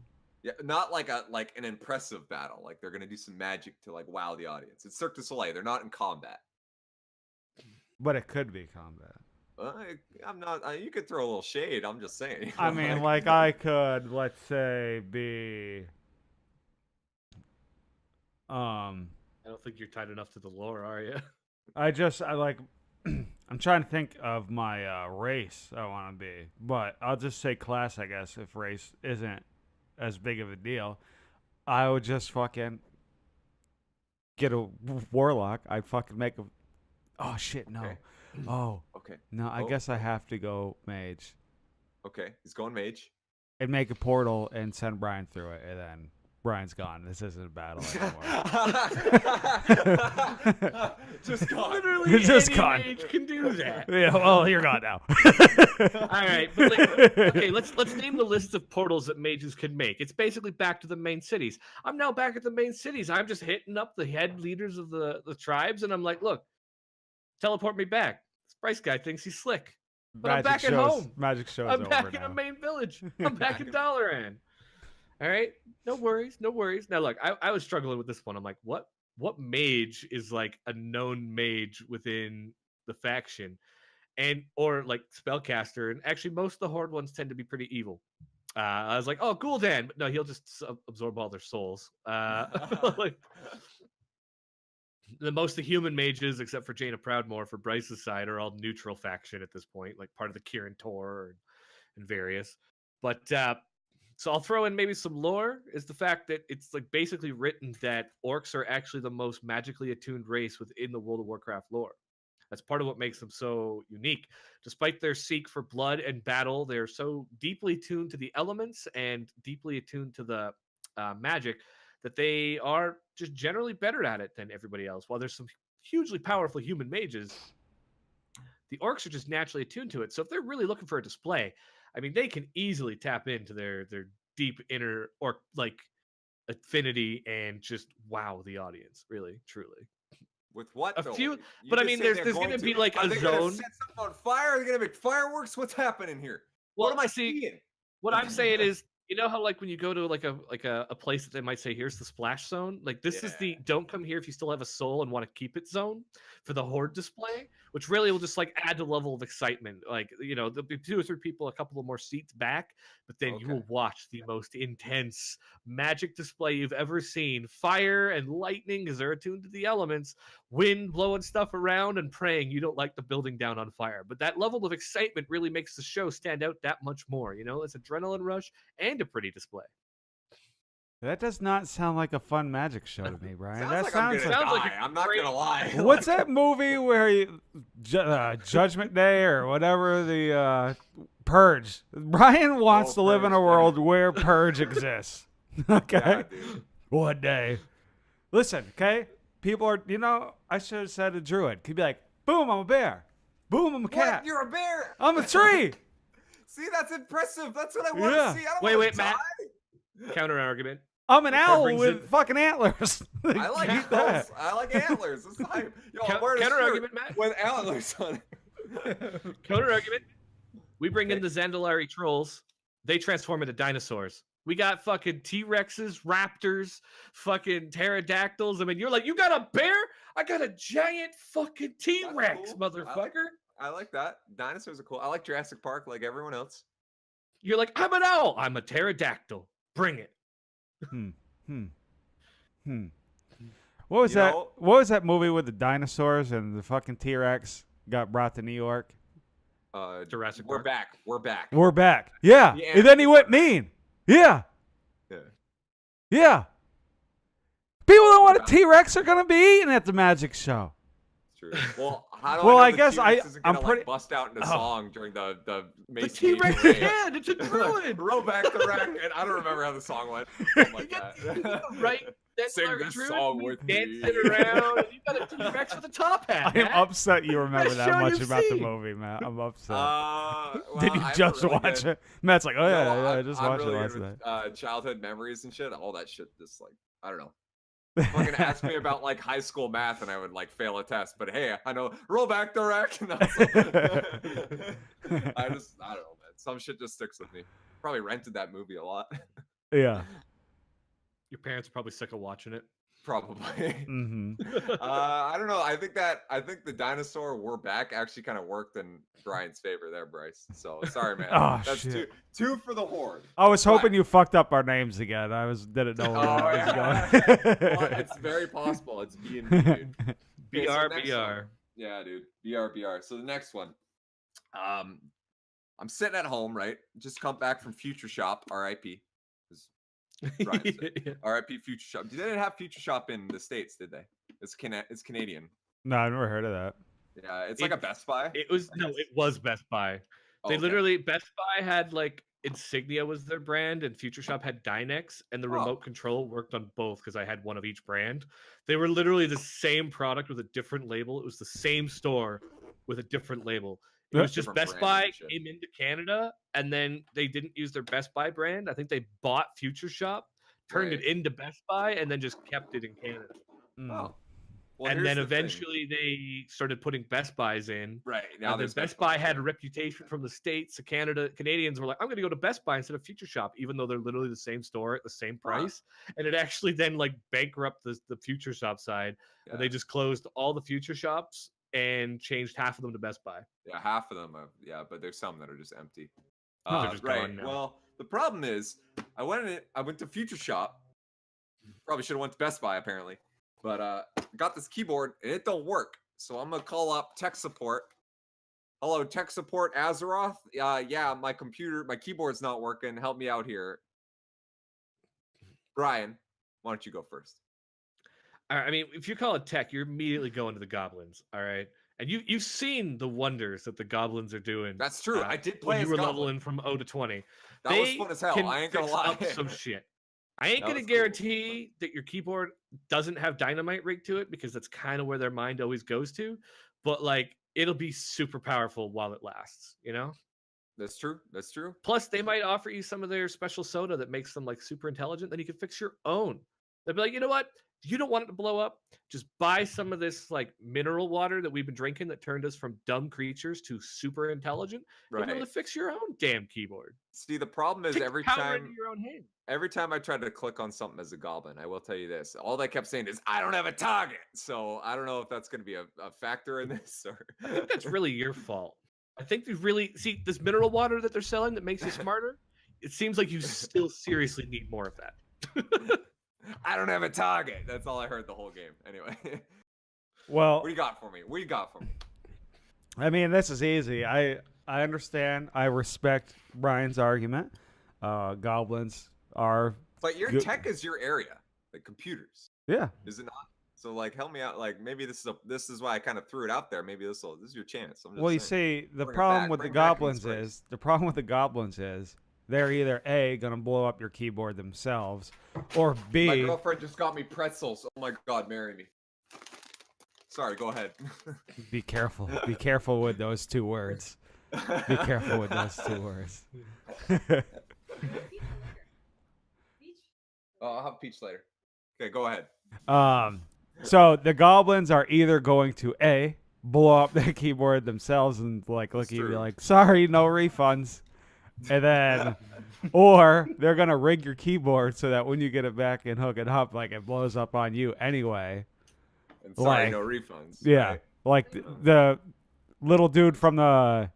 Yeah, not like an impressive battle. Like they're gonna do some magic to like wow the audience. It's Cirque du Soleil. They're not in combat. But it could be combat. I'm not. You could throw a little shade. I'm just saying. I mean, like I could, let's say, be. I don't think you're tied enough to the lore, are you? I like. I'm trying to think of my race I want to be, but I'll just say class, I guess, if race isn't as big of a deal. I would just fucking get a warlock. I'd fucking make a. Oh shit! No. Okay. Oh Okay. no. I Oh, guess I have to go mage Okay. He's going mage. and make a portal and send Brian through it, and then Brian's gone. This isn't a battle anymore. Just gone. Literally, Just any gone. mage can do that. Yeah. Well, you're gone now. All right, but like, okay, let's name the list of portals that mages can make. It's basically back to the main cities. I'm now back at the main cities. I'm just hitting up the head leaders of the tribes, and I'm like, look, teleport me back. This Bryce guy thinks he's slick. But I'm back at home. Magic shows I'm over back now. in the main village. I'm back in Dalaran. All right, no worries, no worries. Now look, I was struggling with this one. I'm like, what mage is like a known mage within the faction, and or like spellcaster? And actually, most of the horde ones tend to be pretty evil. I was like, oh, Gul'dan, but no, he'll just absorb all their souls. Like most of the human mages, except for Jaina Proudmoore for Bryce's side, are all neutral faction at this point, like part of the Kirin Tor and various. But so I'll throw in maybe some lore, is the fact that it's like basically written that orcs are actually the most magically attuned race within the World of Warcraft lore. That's part of what makes them so unique. Despite their seek for blood and battle, they're so deeply tuned to the elements and deeply attuned to the magic that they are just generally better at it than everybody else. While there's some hugely powerful human mages, the orcs are just naturally attuned to it. So if they're really looking for a display, I mean, they can easily tap into their deep inner orc like affinity and just wow the audience, really, truly. With what? A though? few- You but I just mean, said there's they're gonna going be, like, Are a they gonna zone- set something on fire? Are they gonna make fireworks? What's happening here? Well, What am I see, seeing? what I'm saying is, you know how like when you go to like a place that they might say, here's the splash zone, like this is the Yeah. don't come here if you still have a soul and want to keep it zone for the horde display, which really will just like add to the level of excitement. Like, you know, there'll be 2 or 3 people a couple of more seats back, but then you Okay. will watch the most intense magic display you've ever seen. Fire and lightning because they're attuned to the elements, wind blowing stuff around and praying you don't like the building down on fire. But that level of excitement really makes the show stand out that much more. You know, it's adrenaline rush and a pretty display. That does not sound like a fun magic show to me, Brian. Sounds that like I'm sounds gonna Sounds die. like a I'm not great- gonna lie. What's that movie where Judgment Day or whatever, the Purge? Brian wants Oh, to live in a Purge, yeah. world where Purge exists. Okay? Yeah, dude. One day. Listen, okay? People are, you know, I should have said a druid. Could be like, boom, I'm a bear. Boom, I'm a cat. What? You're a bear. I'm a tree. See, that's impressive. That's what I want Yeah. to see. I don't Wait, wanna wait, Matt. die. Counter argument. I'm an That owl brings with it- fucking antlers. I like Eat that. owls. I like antlers. It's hype. Yo, I'm wearing a Counter shirt argument, Matt. with antlers on it. Counter argument. We bring in the Zandalari trolls. They transform into dinosaurs. We got fucking T-Rexes, raptors, fucking pterodactyls. I mean, you're like, you got a bear? I got a giant fucking T-Rex, cool. motherfucker. I like that. Dinosaurs are cool. I like Jurassic Park like everyone else. You're like, I'm an owl. I'm a pterodactyl. Bring it. What was You that? know- What was that movie with the dinosaurs and the fucking T-Rex got brought to New York? Jurassic We're Park. back. We're back. We're back. Yeah. The And then he went mean. Yeah. Yeah. Yeah. People that want a Yeah. T-Rex are gonna be eating at the magic show. True. Well, how do Well, I I know guess the T-Rex isn't I'm gonna, pretty- like, bust out into Oh. song during the The Macy T-Rex parade. can. It's a druid. Roll back the rack, and I don't remember how the song went. Something like You get that. the right Then Sing Larry this Druid, song me with me. dancing around. And you got a T-Rex with a top hat. I am Matt. upset you remember Best that show much you've about the seen. movie, Matt. I'm upset. Well, Did you I have a just really watch good- it? Matt's like, oh yeah, No, yeah, I I'm- just I'm watched really it good last with, night. childhood memories and shit. All that shit, just like I don't know. Fucking ask me about like high school math, and I would like fail a test. But hey, I know roll back direct. I don't know, man. Some shit just sticks with me. Probably rented that movie a lot. Yeah. Your parents are probably sick of watching it. Probably. Mm-hmm. I don't know. I think the dinosaur "We're Back" actually kind of worked in Brian's favor there, Bryce. So sorry, man. Oh, That's shit. two for the horde. I was hoping But- you fucked up our names again. Didn't know where Oh, that yeah. was going. Well, it's very possible. It's B and B, dude. Okay, so BR next BR. one. Yeah, dude. BR. So the next one. I'm sitting at home, right? Just come back from Future Shop, RIP. 'Cause Brian said, Yeah. RIP Future Shop. They didn't have Future Shop in the States, did they? It's Canadian. No, I've never heard of that. Yeah, it's like a Best Buy. It was Best Buy. Oh, They okay. literally Best Buy had like Insignia was their brand, and Future Shop had Dynex, and the Oh. remote control worked on both because I had one of each brand. They were literally the same product with a different label. It was the same store with a different label. It Yeah. was just Different Best branding Buy and shit. came into Canada, and then they didn't use their Best Buy brand. I think they bought Future Shop, turned it Right. into Best Buy, and then just kept it in Canada. Mm. Oh. Well, and here's then the thing. eventually they started putting Best Buys in. Right now, Now, there's Best Buy had a reputation from the States. So Canadians were like, I'm going to go to Best Buy instead of Future Shop, even though they're literally the same store at the same price. And it actually then like bankrupted the Future Shop side. Yeah. And they just closed all the Future Shops and changed half of them to Best Buy. Yeah, half of them. Yeah, but there's some that are just empty. They're just right. gone now. Well, the problem is, I went to Future Shop. Probably should have went to Best Buy apparently, but got this keyboard and it don't work. So I'm gonna call up tech support. Hello, tech support, Azeroth. Yeah, my keyboard's not working. Help me out here. Brian, why don't you go first? I mean, if you call it tech, you're immediately going to the goblins. All right. And you've seen the wonders that the goblins are doing. That's true. I did play when as you were Goblin. leveling from 0 to 20. That was fun as hell. can I ain't gonna fix lie. up some shit. I ain't That gonna was cool. guarantee that your keyboard doesn't have dynamite rig to it because that's kind of where their mind always goes to. But like, it'll be super powerful while it lasts. You know. That's true. That's true. Plus, they might offer you some of their special soda that makes them like super intelligent. Then you can fix your own. They'll be like, you know what? You don't want it to blow up. Just buy some of this like mineral water that we've been drinking that turned us from dumb creatures to super intelligent. You'll be able Right. to fix your own damn keyboard. See, the problem is Take the every power time into your own hand. every time I tried to click on something as a goblin, I will tell you this: all they kept saying is, "I don't have a target." So I don't know if that's going to be a factor in this or. I think that's really your fault. I think you really see this mineral water that they're selling that makes you smarter. It seems like you still seriously need more of that. I don't have a target. That's all I heard the whole game. Anyway, Well, what do you got for me? What do you got for me? I mean, this is easy. I understand. I respect Brian's argument. Goblins are But your Good. tech is your area, like computers, yeah. is it not? So like, help me out. Like maybe this is why I kind of threw it out there. Maybe this is your chance. I'm just Well, you saying. see, the Bring it problem back, with the bring back goblins Bean's is they're either A, gonna blow up your keyboard themselves, or B, My girlfriend just got me pretzels. Oh my god, marry me. Sorry, go ahead. be careful. Be careful with those two words. Be careful with those two words. Oh, I'll have peach later. Okay, go ahead. So the goblins are either going to A, blow up the keyboard themselves and like look at you and be true. like, sorry, no refunds. And then or they're gonna rig your keyboard so that when you get it back and hook it up, like it blows up on you anyway. And sorry, Like- no refunds. Yeah. right? Like the little dude from the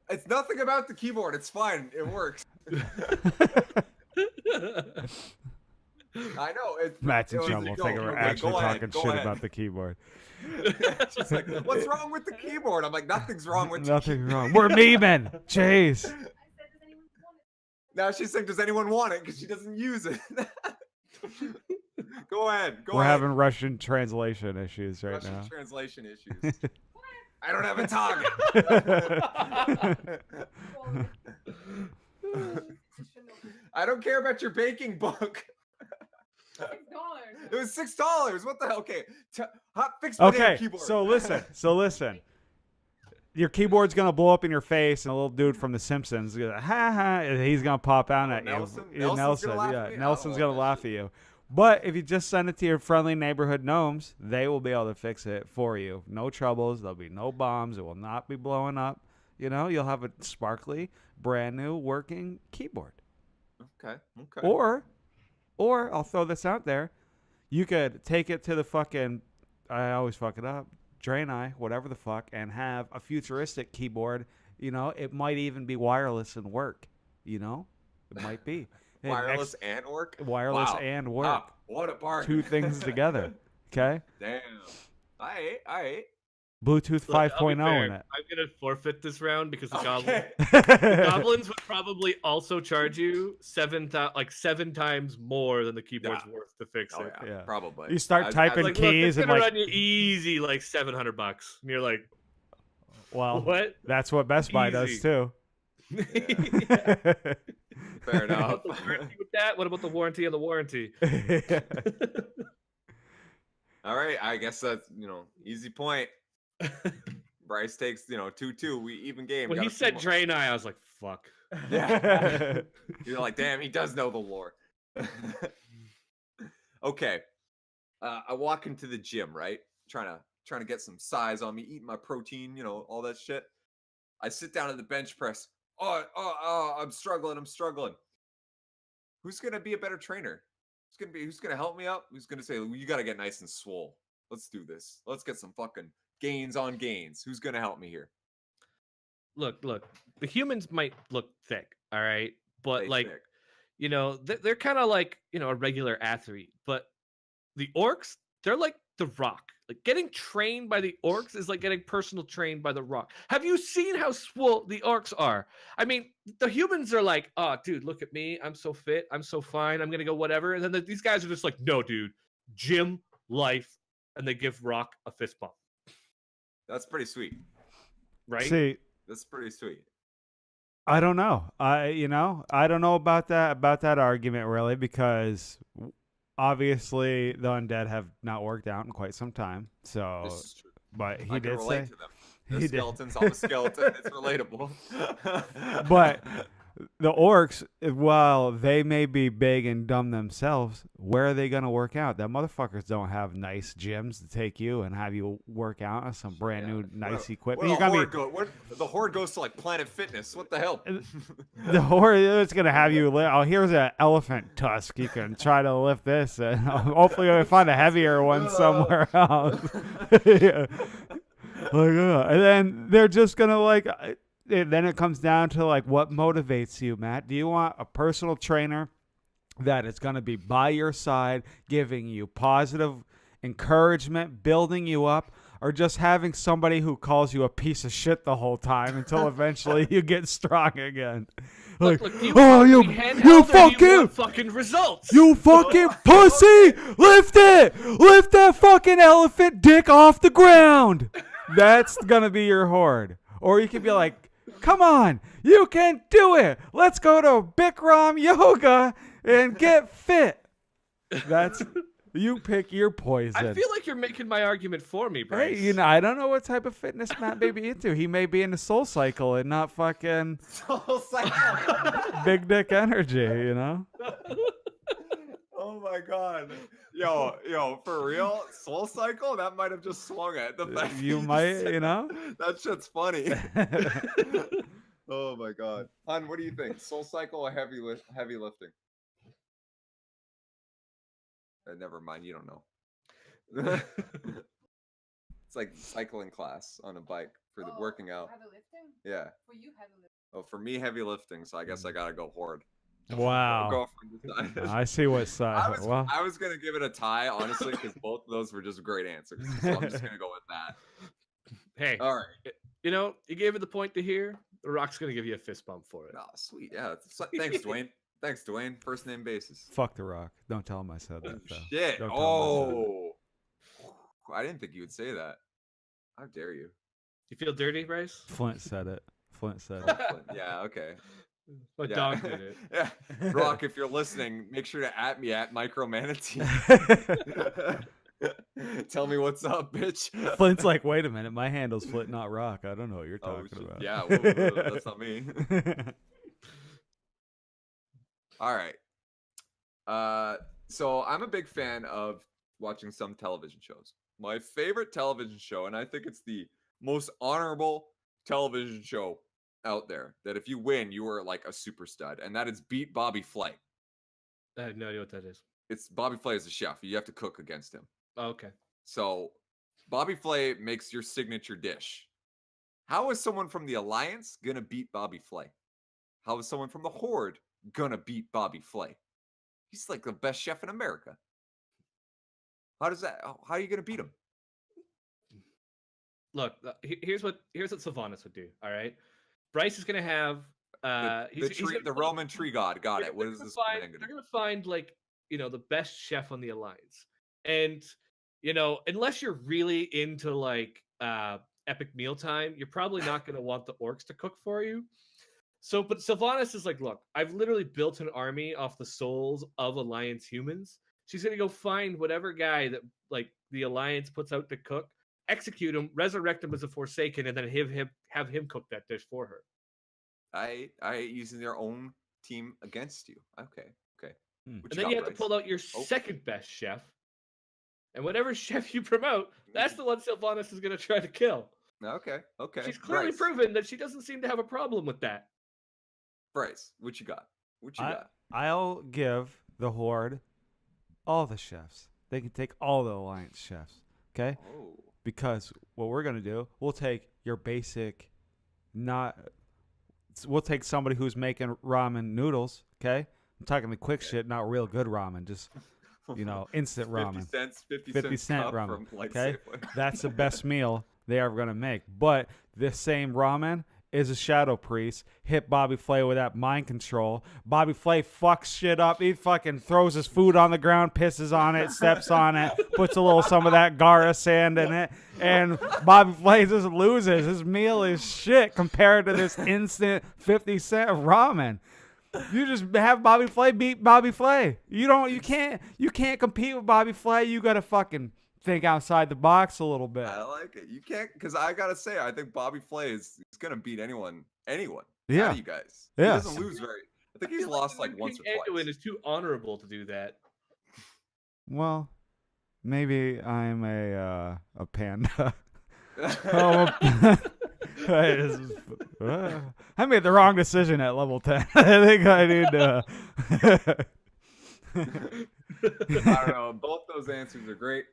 It's nothing about the keyboard. It's fine. It works. I know. Matt's it and was- John will go, think we're okay, actually go ahead, talking go shit ahead. about the keyboard. She's like, what's wrong with the keyboard? I'm like, nothing's wrong with Nothing wrong. We're memeing. Jeez. Now she's saying, does anyone want it? Because she doesn't use it. Go ahead. Go We're ahead. having Russian translation issues right Russian now. translation issues. I don't have a target. I don't care about your baking book. $6. It was $6. What the hell? Okay, fix my damn Okay, keyboard. so listen. Your keyboard's gonna blow up in your face, and a little dude from The Simpsons, ha ha, and he's gonna pop out at Nelson? you. Nelson's gonna laugh at me? I don't Nelson's want gonna that laugh at you. But if you just send it to your friendly neighborhood gnomes, they will be able to fix it for you. No troubles. There'll be no bombs. It will not be blowing up. You know, you'll have a sparkly, brand new working keyboard. Okay. Or I'll throw this out there. You could take it to the fucking, I always fuck it up, Draenei, whatever the fuck, and have a futuristic keyboard. You know, it might even be wireless and work. You know, it might be. Wireless and work? Wireless Wow. and work. Wow. What a bargain. Two things together. Okay? Damn. I ate. Bluetooth Look, I'll be 5.0 in fair, it. I'm gonna forfeit this round because the Okay. goblins would probably also charge you 7 times more than the keyboard's worth to fix Oh, it. yeah, Yeah. probably. You start typing Like, look, keys it's and gonna like, run you easy like $700, and you're like, well, what? that's what Best Buy does Easy. too. Fair enough. What about the warranty with that? What about the warranty of the warranty? All right, I guess that's easy point. Bryce takes 2-2. We even game. When Got he a few said more. Draenei, I was like, fuck. Yeah. You're like, damn, he does know the lore. Okay. I walk into the gym, right? Trying to get some size on me, eating my protein, all that shit. I sit down at the bench press. Oh, I'm struggling. Who's gonna be a better trainer? Who's gonna help me up? Who's gonna say, you gotta get nice and swole? Let's do this. Let's get some fucking gains on gains. Who's gonna help me here? Look. The humans might look thick, all right, but They like, thick. they're kind of like a regular athlete. But the orcs, they're like the Rock. Like getting trained by the orcs is like getting personal trained by the Rock. Have you seen how swole the orcs are? I mean, the humans are like, oh, dude, look at me. I'm so fit. I'm so fine. I'm gonna go whatever. And then these guys are just like, no, dude, gym life, and they give Rock a fist bump, That's pretty sweet. right? See, That's pretty sweet. I don't know. I don't know about that argument really, because obviously the undead have not worked out in quite some time. So, This is true. but he I can did relate say, to them. he The did. skeletons. I'm a skeleton. It's relatable. But the orcs, while they may be big and dumb themselves, where are they going to work out? That motherfuckers don't have nice gyms to take you and have you work out on some brand new nice equipment. Where You gotta the horde goes to like Planet Fitness. What the hell? the horde is going to have you lift. Oh, here's an elephant tusk. You can try to lift this, and hopefully you'll find a heavier one somewhere else. Yeah. And then they're just going to then it comes down to like what motivates you, Matt. Do you want a personal trainer that is going to be by your side, giving you positive encouragement, building you up, or just having somebody who calls you a piece of shit the whole time until eventually you get strong again? Like, Look, do you oh, want you to be handheld or do you want fucking results. you fucking pussy! Lift that fucking elephant dick off the ground. That's gonna be your horde. Or you could be like, come on, you can do it. Let's go to Bikram yoga and get fit. That's you pick your poison. I feel like you're making my argument for me, Bryce. Hey, I don't know what type of fitness Matt may be into. He may be into Soul Cycle and not fucking Soul Cycle. big dick energy, Oh my god. Yo, for real? Soul Cycle? That might have just swung at the fact You that might, said know? That shit's funny. Oh my god. Hun, what do you think? Soul Cycle or heavy lifting? Never mind, you don't know. It's like cycling class on a bike for the working out. Heavy lifting? Yeah. For you, heavy lifting. Oh, for me, heavy lifting, so I guess I gotta go horde. Wow. Girlfriend decided. I see what side. Well, I was gonna give it a tie, honestly, because both of those were just great answers. So I'm just gonna go with that. Hey, All right. you gave it the point to here. The Rock's gonna give you a fist bump for it. Oh, sweet. Yeah. Thanks, Dwayne. Thanks, Dwayne. First name basis. fuck the Rock. Don't tell him I said that, though. Shit. Don't tell him I said it. Oh. I didn't think you would say that. How dare you? You feel dirty, Bryce? Flint said it. Yeah. Okay. My Yeah. dog did it. Yeah. Rock, if you're listening, make sure to at me at Micromanatee. Tell me what's up, bitch. Flint's like, wait a minute, my handle's Flint, not Rock. I don't know what you're Oh, talking shit. about. Yeah, whoa, that's not me. All right. So I'm a big fan of watching some television shows. My favorite television show, and I think it's the most honorable television show out there, that if you win, you are like a super stud, and that is Beat Bobby Flay. I have no idea what that is. It's Bobby Flay is a chef. You have to cook against him. Oh, okay. So Bobby Flay makes your signature dish. How is someone from the Alliance gonna beat Bobby Flay? How is someone from the Horde gonna beat Bobby Flay? He's like the best chef in America. How are you gonna beat him? Look, here's what Sylvanas would do. All right, Bryce is gonna have The Roman tree god. Got it. What is this man They're gonna do? gonna find like the best chef on the Alliance, and unless you're really into like epic mealtime, you're probably not gonna want the orcs to cook for you. So, but Sylvanas is like, look, I've literally built an army off the souls of Alliance humans. She's gonna go find whatever guy that like the Alliance puts out to cook, execute him, resurrect him as a Forsaken, and then have him cook that dish for her. I using their own team against you. Okay. Hmm. What And then you have to Bryce? pull out your second best chef. And whatever chef you promote, that's the one Sylvanas is going to try to kill. Okay. She's clearly Bryce. proven that she doesn't seem to have a problem with that. Bryce, what you got? Got? I'll give the Horde all the chefs. They can take all the Alliance chefs, okay? Oh. Because what we're going to do, we'll take your basic, we'll take somebody who's making ramen noodles, okay? I'm talking the quick shit, not real good ramen, just, instant ramen. 50 cent ramen, from, like, okay? Safeway. That's the best meal they are going to make. But this same ramen is a shadow priest, hit Bobby Flay with that mind control. Bobby Flay fucks shit up. He fucking throws his food on the ground, pisses on it, steps on it, puts a little some of that Gara sand in it, and Bobby Flay just loses. His meal is shit compared to this instant 50-cent ramen. You just have Bobby Flay beat Bobby Flay. You can't compete with Bobby Flay. You gotta fucking think outside the box a little bit. I like it. You can't, because I gotta say, I think Bobby Flay is gonna beat anyone. Yeah. Out of you guys. Yeah. He doesn't lose very. I think he's lost like once or twice. Anduin is too honorable to do that. Well, maybe I'm a panda. I made the wrong decision at level 10. I think I need to. I don't know. Both those answers are great.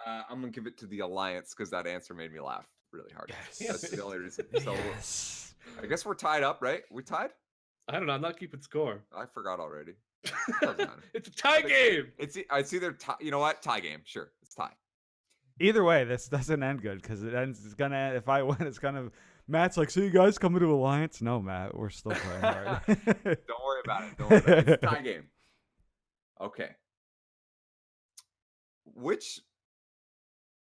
I'm gonna give it to the Alliance because that answer made me laugh really hard. Yes. That's the only reason. So I guess we're tied up, right? We tied? I don't know. I'm not keeping score. I forgot already. Doesn't matter. It's a tie game. It's either tie. You know what? Tie game. Sure, it's tie. Either way, this doesn't end good because it's gonna. If I win, it's gonna. Matt's like, so you guys coming to Alliance? No, Matt, we're still playing hard. Don't worry about it. It's a tie game. Okay. Which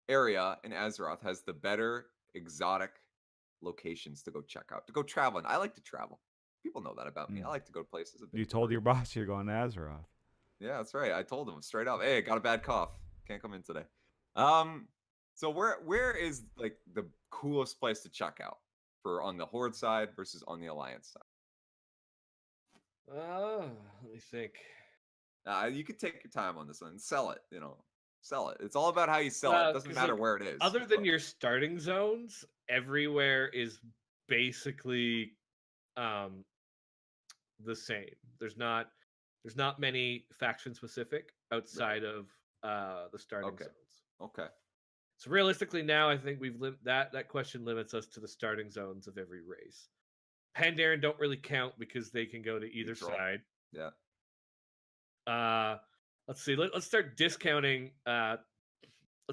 area in Azeroth has the better exotic locations to go check out, to go traveling? I like to travel. People know that about me. I like to go to places. You told your boss you're going to Azeroth. Yeah, that's right. I told him straight up, hey, I got a bad cough. Can't come in today. So where is like the coolest place to check out for on the Horde side versus on the Alliance side? Let me think. You could take your time on this one and sell it. Sell it. It's all about how you sell it. It doesn't matter where it is. Other than your starting zones, everywhere is basically the same. There's not many faction specific outside of the starting zones. Okay. So realistically, now I think we've that question limits us to the starting zones of every race. Pandaren don't really count because they can go to either side. Yeah. Let's see. Let's start discounting. Let's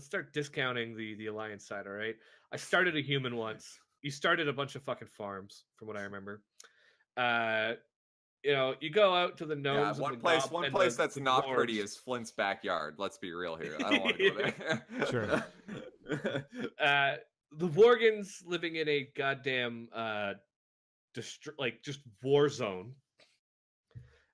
start discounting the Alliance side. All right. I started a human once. You started a bunch of fucking farms, from what I remember. You go out to the gnomes. Yeah, one place that's not pretty is Flint's backyard. Let's be real here. I don't want to go there. Sure. The Worgans living in a goddamn just war zone.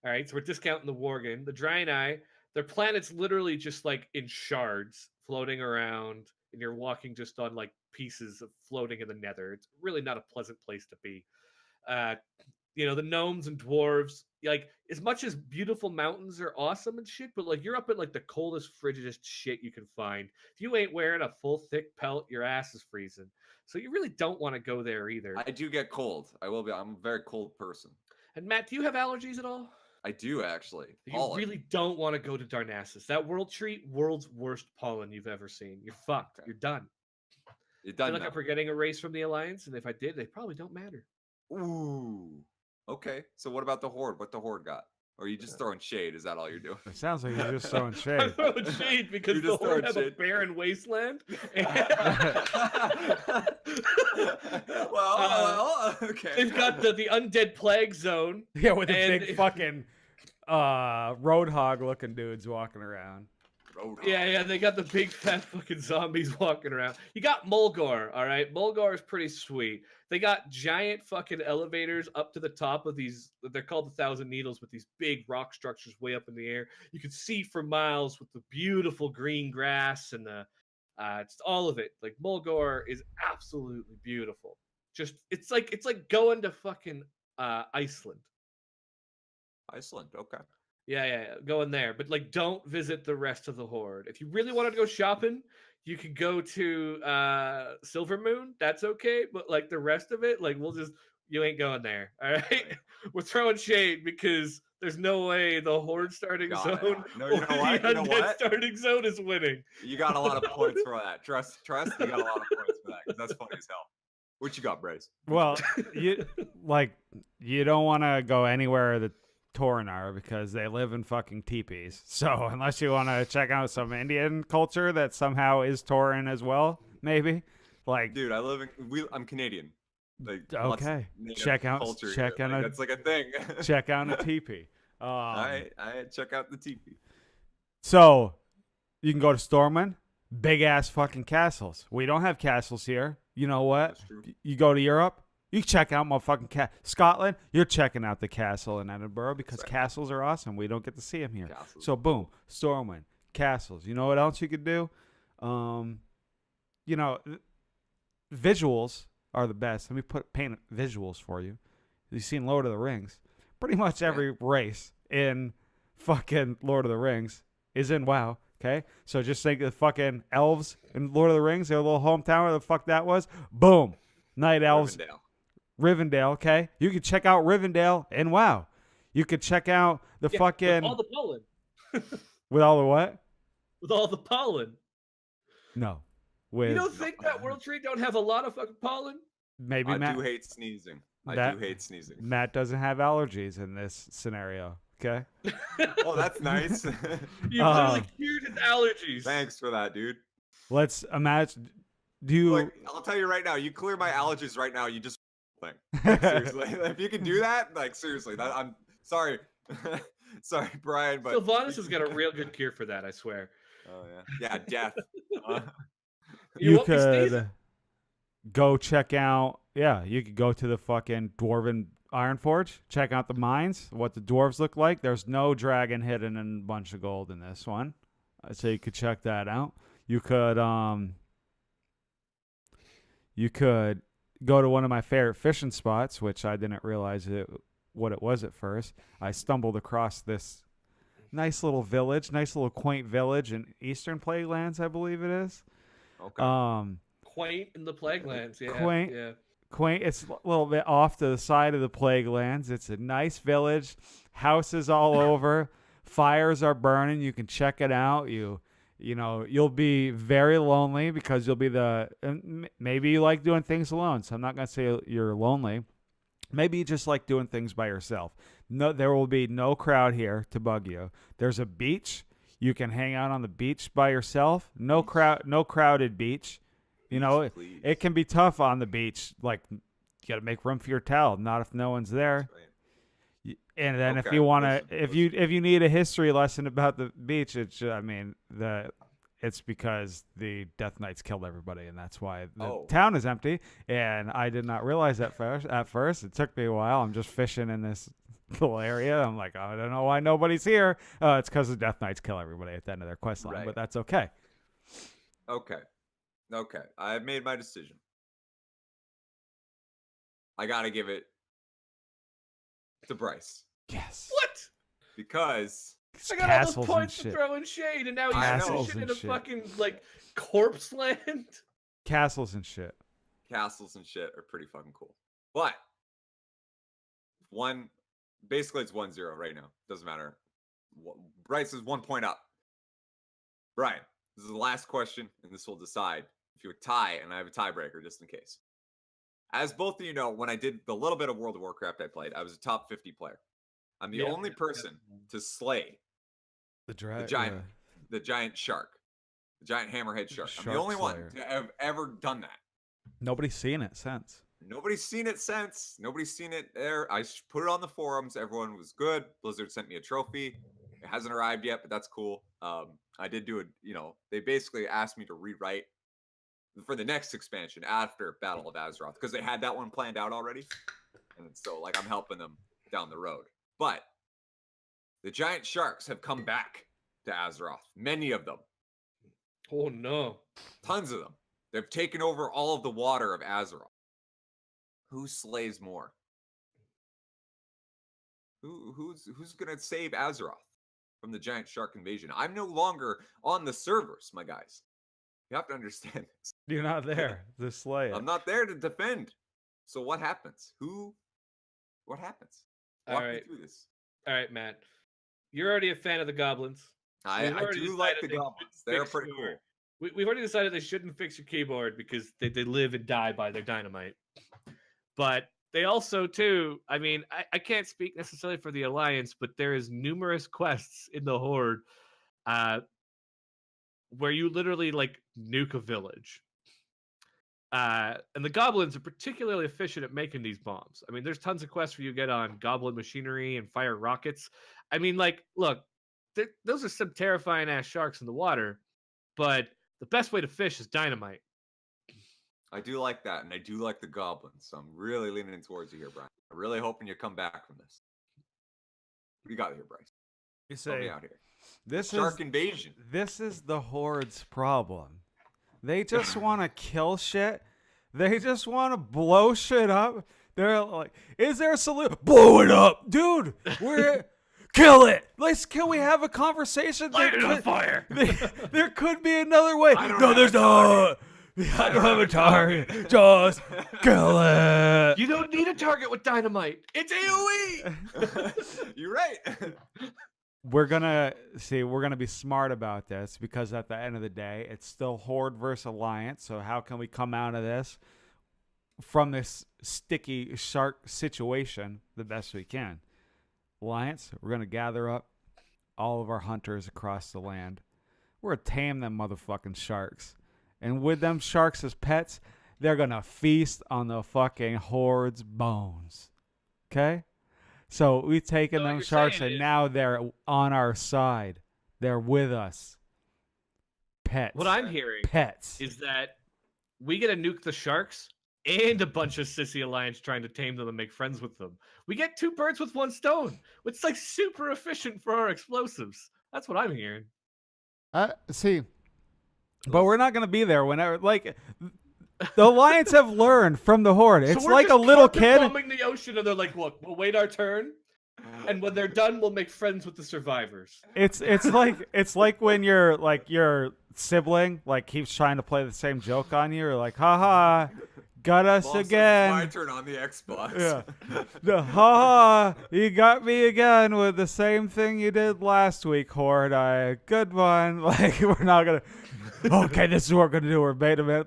All right, so we're discounting the Worgen. The Draenei, their planet's literally just like in shards floating around, and you're walking just on like pieces of floating in the nether. It's really not a pleasant place to be. Uh, the gnomes and dwarves, like as much as beautiful mountains are awesome and shit, but like you're up at like the coldest, frigidest shit you can find. If you ain't wearing a full thick pelt, your ass is freezing. So you really don't want to go there either. I do get cold. I'm a very cold person. And Matt, do you have allergies at all? I do actually. You Pollen. really don't want to go to Darnassus. That world tree, world's worst pollen you've ever seen. You're fucked. Okay. You're done. You're I done feel like now. I'm forgetting a race from the Alliance, and if I did, they probably don't matter. Ooh. Okay. So what about the Horde? What the Horde got? Or are you just throwing shade? Is that all you're doing? It sounds like you're just throwing I'm shade. throwing shade because You're the just Horde throwing have a shade. barren wasteland. well, okay. They've got the undead plague zone. Yeah, with the And big if- fucking roadhog looking dudes walking around. Roadhog. Yeah, they got the big fat fucking zombies walking around. You got Mulgore, all right? Mulgore is pretty sweet. They got giant fucking elevators up to the top of these, they're called the Thousand Needles, with these big rock structures way up in the air. You can see for miles with the beautiful green grass and just all of it. Like Mulgore is absolutely beautiful. Just it's like going to fucking Iceland. Iceland. Okay. Yeah, going there. But like, don't visit the rest of the Horde. If you really wanted to go shopping, you could go to Silver Moon. That's okay. But like the rest of it, like you ain't going there. All right. We're throwing shade because there's no way the Horde starting Got zone it. No, you or know the what? You know undead what? starting zone is winning. You got a lot of points for that. Trust. You got a lot of points for that because that's funny as hell. What you got, Brace? Well, you don't want to go anywhere that Tauren are because they live in fucking teepees. So unless you want to check out some Indian culture that somehow is Tauren as well, maybe. Like, Dude, I'm Canadian. Like, okay, native check out culture check here. out Like, a that's like a thing. check out a teepee. I check out the teepee. So you can go to Stormwind, big ass fucking castles. We don't have castles here. You know what? That's true. You go to Europe, you check out motherfucking Scotland. You're checking out the castle in Edinburgh because Right. castles are awesome. We don't get to see them here. Castles. So boom, Stormwind, castles. You know what else you could do? Visuals are the best. Let me paint visuals for you. You've seen Lord of the Rings. Pretty much every race in fucking Lord of the Rings is in WoW. Okay, so just think of the fucking elves in Lord of the Rings, their little hometown, where the fuck that was. Boom, night elves, Rivendell. Okay, you can check out Rivendell in WoW. You could check out the fucking with all the pollen. with all the what? With all the pollen. No, with You don't think that World Tree don't have a lot of fucking pollen? maybe I Matt. do hate sneezing. I That- do hate sneezing. Matt doesn't have allergies in this scenario. Okay. Oh, that's nice. You literally cured his allergies. Thanks for that, dude. Let's imagine. Do you? Like, I'll tell you right now, you clear my allergies right now, you just thing. Like, seriously, if you can do that, like seriously, I'm sorry, sorry, Brian, but Sylvanas has got a real good cure for that, I swear. oh yeah, death. you won't be sneezing. could go check out. Yeah, you could go to the fucking Dwarven Ironforge. Check out the mines. What the dwarves look like. There's no dragon hidden in a bunch of gold in this one, so you could check that out. You could go to one of my favorite fishing spots, which I didn't realize what it was at first. I stumbled across this nice little village, nice little quaint village in Eastern Plaguelands, I believe it is. Okay. Quaint in the Plaguelands, yeah. Quaint. Yeah. Quaint. It's a little bit off to the side of the Plaguelands. It's a nice village, houses all over, fires are burning. You can check it out. You'll be very lonely because you'll be maybe you like doing things alone. So I'm not gonna say you're lonely. Maybe you just like doing things by yourself. No, there will be no crowd here to bug you. There's a beach. You can hang out on the beach by yourself. No crowded beach. Please. It can be tough on the beach. Like, you got to make room for your towel. Not if no one's there. And then if Okay, you want to, listen. if you need a history lesson about the beach, it's because the Death Knights killed everybody, and that's why the Oh. town is empty. And I did not realize that first. At first, it took me a while. I'm just fishing in this little area. I'm like, I don't know why nobody's here. It's because the Death Knights kill everybody at the end of their quest line, Right. but that's okay. Okay. I've made my decision. I gotta give it to Bryce Yes. What? because I got all those Castles and points to shit. throw in shade, and now I he's know. fishing in and a shit. fucking like corpse land. Castles and shit. castles and shit are pretty fucking cool. But basically it's 1-0 right now. Doesn't matter. Bryce is 1 point up. Brian, this is the last question, and this will decide if you're a tie, and I have a tiebreaker just in case. As both of you know, when I did the little bit of World of Warcraft I played, I was a top 50 player. I'm the Yeah, only person to slay the giant shark, the giant hammerhead shark. I'm the Shark only slayer. one to have ever done that. Nobody's seen it since. Nobody's seen it since. Nobody's seen it there. I put it on the forums. Everyone was good. Blizzard sent me a trophy. It hasn't arrived yet, but that's cool. I did do it. They basically asked me to rewrite for the next expansion after Battle of Azeroth because they had that one planned out already. And so, I'm helping them down the road. But the giant sharks have come back to Azeroth. Many of them. Oh no! Tons of them. They've taken over all of the water of Azeroth. Who slays more? Who's gonna save Azeroth from the giant shark invasion? I'm no longer on the servers, my guys. You have to understand this. You're not there to slay it. I'm not there to defend. So what happens? What happens? Walk me through this. All right, Matt. You're already a fan of the goblins. I already do like decided the they goblins. shouldn't They're fix pretty your- cool. We've already decided they shouldn't fix your keyboard because they live and die by their dynamite. But they also, too, I can't speak necessarily for the Alliance, but there is numerous quests in the Horde where you literally, nuke a village. And the goblins are particularly efficient at making these bombs. There's tons of quests where you get on goblin machinery and fire rockets. Look, those are some terrifying-ass sharks in the water, but the best way to fish is dynamite. I do like that, and I do like the goblins. So I'm really leaning towards you here, Brian. I'm really hoping you come back from this. What do you got here, Bryce? You Help me say out here. this Shark invasion. This is the Horde's problem. They just want to kill shit. They just want to blow shit up. They're like, is there a solution? Blow it up, dude. We're kill it. Can we have a conversation? Light it on fire. There could be another way. don't There's not. I don't have a target. Just kill it. You don't need a target with dynamite. It's AoE. You're right. We're gonna be smart about this because at the end of the day, it's still Horde versus Alliance. So how can we come out of this from this sticky shark situation the best we can? Alliance, we're gonna gather up all of our hunters across the land. We're gonna tame them motherfucking sharks, and with them sharks as pets, they're gonna feast on the fucking Horde's bones. Okay. So we've taken So what them you're sharks, saying and is- now they're on our side. They're with us. Pets. What I'm hearing Pets. is that we get to nuke the sharks and a bunch of sissy Alliance trying to tame them and make friends with them. We get 2 birds with 1 stone, which is super efficient for our explosives. That's what I'm hearing. See, but we're not going to be there whenever. The Alliance have learned from the Horde. It's So we're like a just little carpet kid. bombing the ocean, and they're like, "Look, we'll wait our turn, and when they're done, we'll make friends with the survivors." It's like when your sibling keeps trying to play the same joke on you. You're like, haha, got us Mom says again. It's my turn on the Xbox. Yeah. Ha! You got me again with the same thing you did last week, Horde. Good one. We're not gonna. Okay, this is what we're gonna do. We're beta man.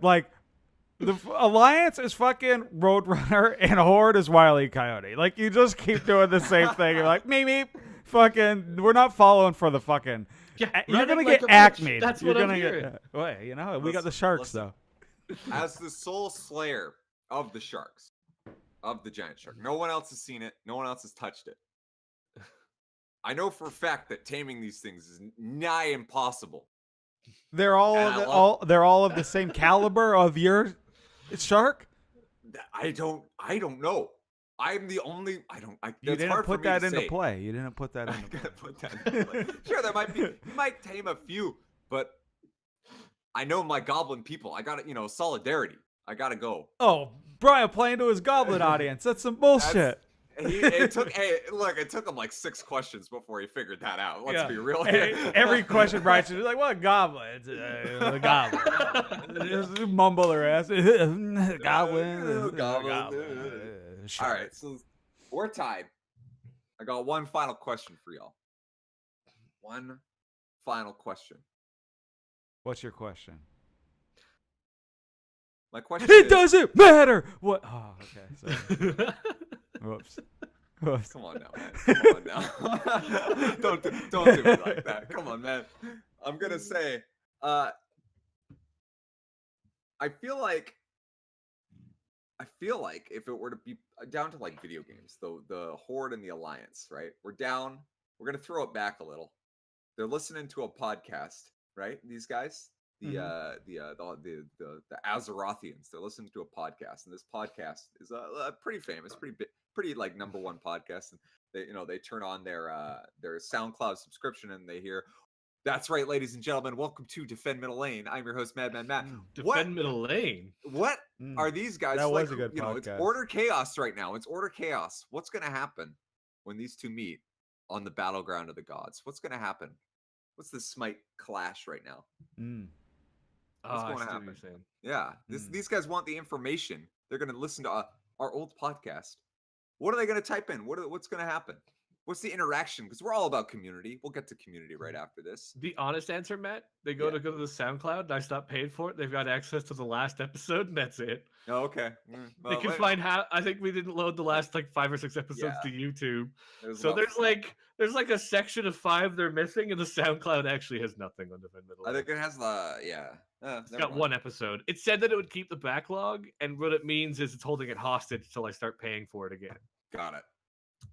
The Alliance is fucking Roadrunner and Horde is Wile E. Coyote. You just keep doing the same thing. You're like, meep. Fucking, we're not following for the fucking. Yeah, You're running gonna like get a bitch. acme. That's You're what I'm gonna hearing. we got the sharks listen. though. As the sole slayer of the sharks, of the giant shark, no one else has seen it. No one else has touched it. I know for a fact that taming these things is nigh impossible. They're all And of I the, love- they're all of the same caliber of your shark. I don't know. I'm the only. You it's didn't hard for put me to that into say. play. You didn't put that I into play. gotta put that into play. Sure, there might be. You might tame a few, but I know my goblin people. I got to, solidarity. I gotta go. Oh, Brian playing to his goblin audience. That's some bullshit. It took him like 6 questions before he figured that out. Let's be real here. Every question Brian should be like, "What goblin? It's a goblin." Just mumble their ass. Goblin. All right, so we're tied. I got one final question for y'all. One final question. What's your question? My question It is, doesn't matter. What? Oh, okay. Sorry. Whoops. come on now, man. Come on now. don't do me like that. Come on, man. I'm gonna say, I feel like if it were to be down to like video games, the Horde and the Alliance, right? We're down. We're gonna throw it back a little. They're listening to a podcast, right? These guys, the Azerothians, they're listening to a podcast, and this podcast is pretty famous, pretty like #1 podcast. And they turn on their SoundCloud subscription, and they hear, "That's right, ladies and gentlemen, welcome to Defend Middle Lane. I'm your host, Madman Matt." Defend Middle Lane. What are these guys? That like? was a good It's podcast. order chaos right now. It's order chaos. What's gonna happen when these two meet on the battleground of the gods? What's gonna happen? What's the Smite clash right now? What's I going to see what happen? you're saying. Yeah, these guys want the information. They're gonna listen to our old podcast. What are they gonna type in? What's gonna happen? What's the interaction? Because we're all about community. We'll get to community right after this. The honest answer, Matt, they go to the SoundCloud, and I stopped paying for it. They've got access to the last episode, and that's it. Oh, okay. They can find how. I think we didn't load the last like 5 or 6 episodes to YouTube, so there's like a section of 5 they're missing, and the SoundCloud actually has nothing on Defend Middle. I think it has It's got 1 episode. It said that it would keep the backlog, and what it means is it's holding it hostage until I start paying for it again. Got it.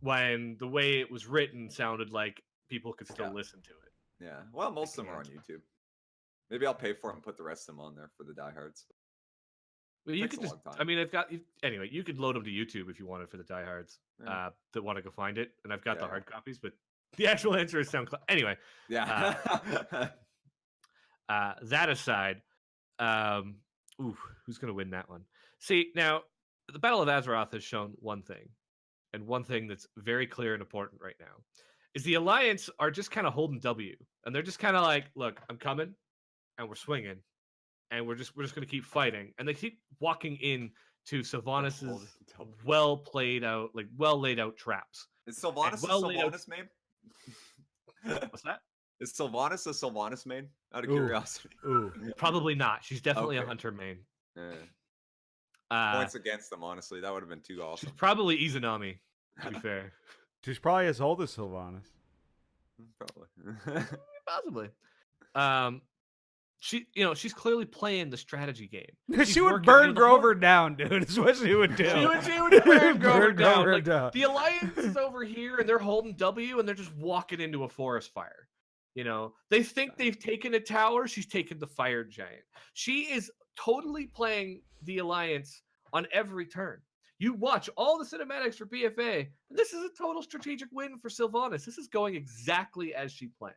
When the way it was written sounded like people could still listen to it. Yeah. Well, most of them are on YouTube. Maybe I'll pay for it and put the rest of them on there for the diehards. Well, you could just. I mean, anyway. You could load them to YouTube if you wanted for the diehards that want to go find it, and I've got the hard copies. But the actual answer is SoundCloud. Anyway. Yeah. That aside, who's gonna win that one? See, now the Battle of Azeroth has shown one thing, and one thing that's very clear and important right now is the Alliance are just kind of holding W, and they're just kind of like, look, I'm coming, and we're swinging, and we're just gonna keep fighting, and they keep walking in to Sylvanas' well laid out traps. Is Sylvanas a Sylvanas main? What's that? Is Sylvanas a Sylvanas main? Out of curiosity. Probably not. She's definitely a hunter main. Points against them, honestly. That would have been too awesome. She's probably Izanami, to be fair. She's probably as old as Sylvanas. Probably. Possibly. She's clearly playing the strategy game. She would burn Grover down, dude. Is what she would do. She would burn Grover down. Grover Like, down. the Alliance is over here, and they're holding W, and they're just walking into a forest fire. They think they've taken a tower. She's taken the fire giant. She is totally playing the Alliance on every turn. You watch all the cinematics for BFA, and this is a total strategic win for Sylvanas. This is going exactly as she planned.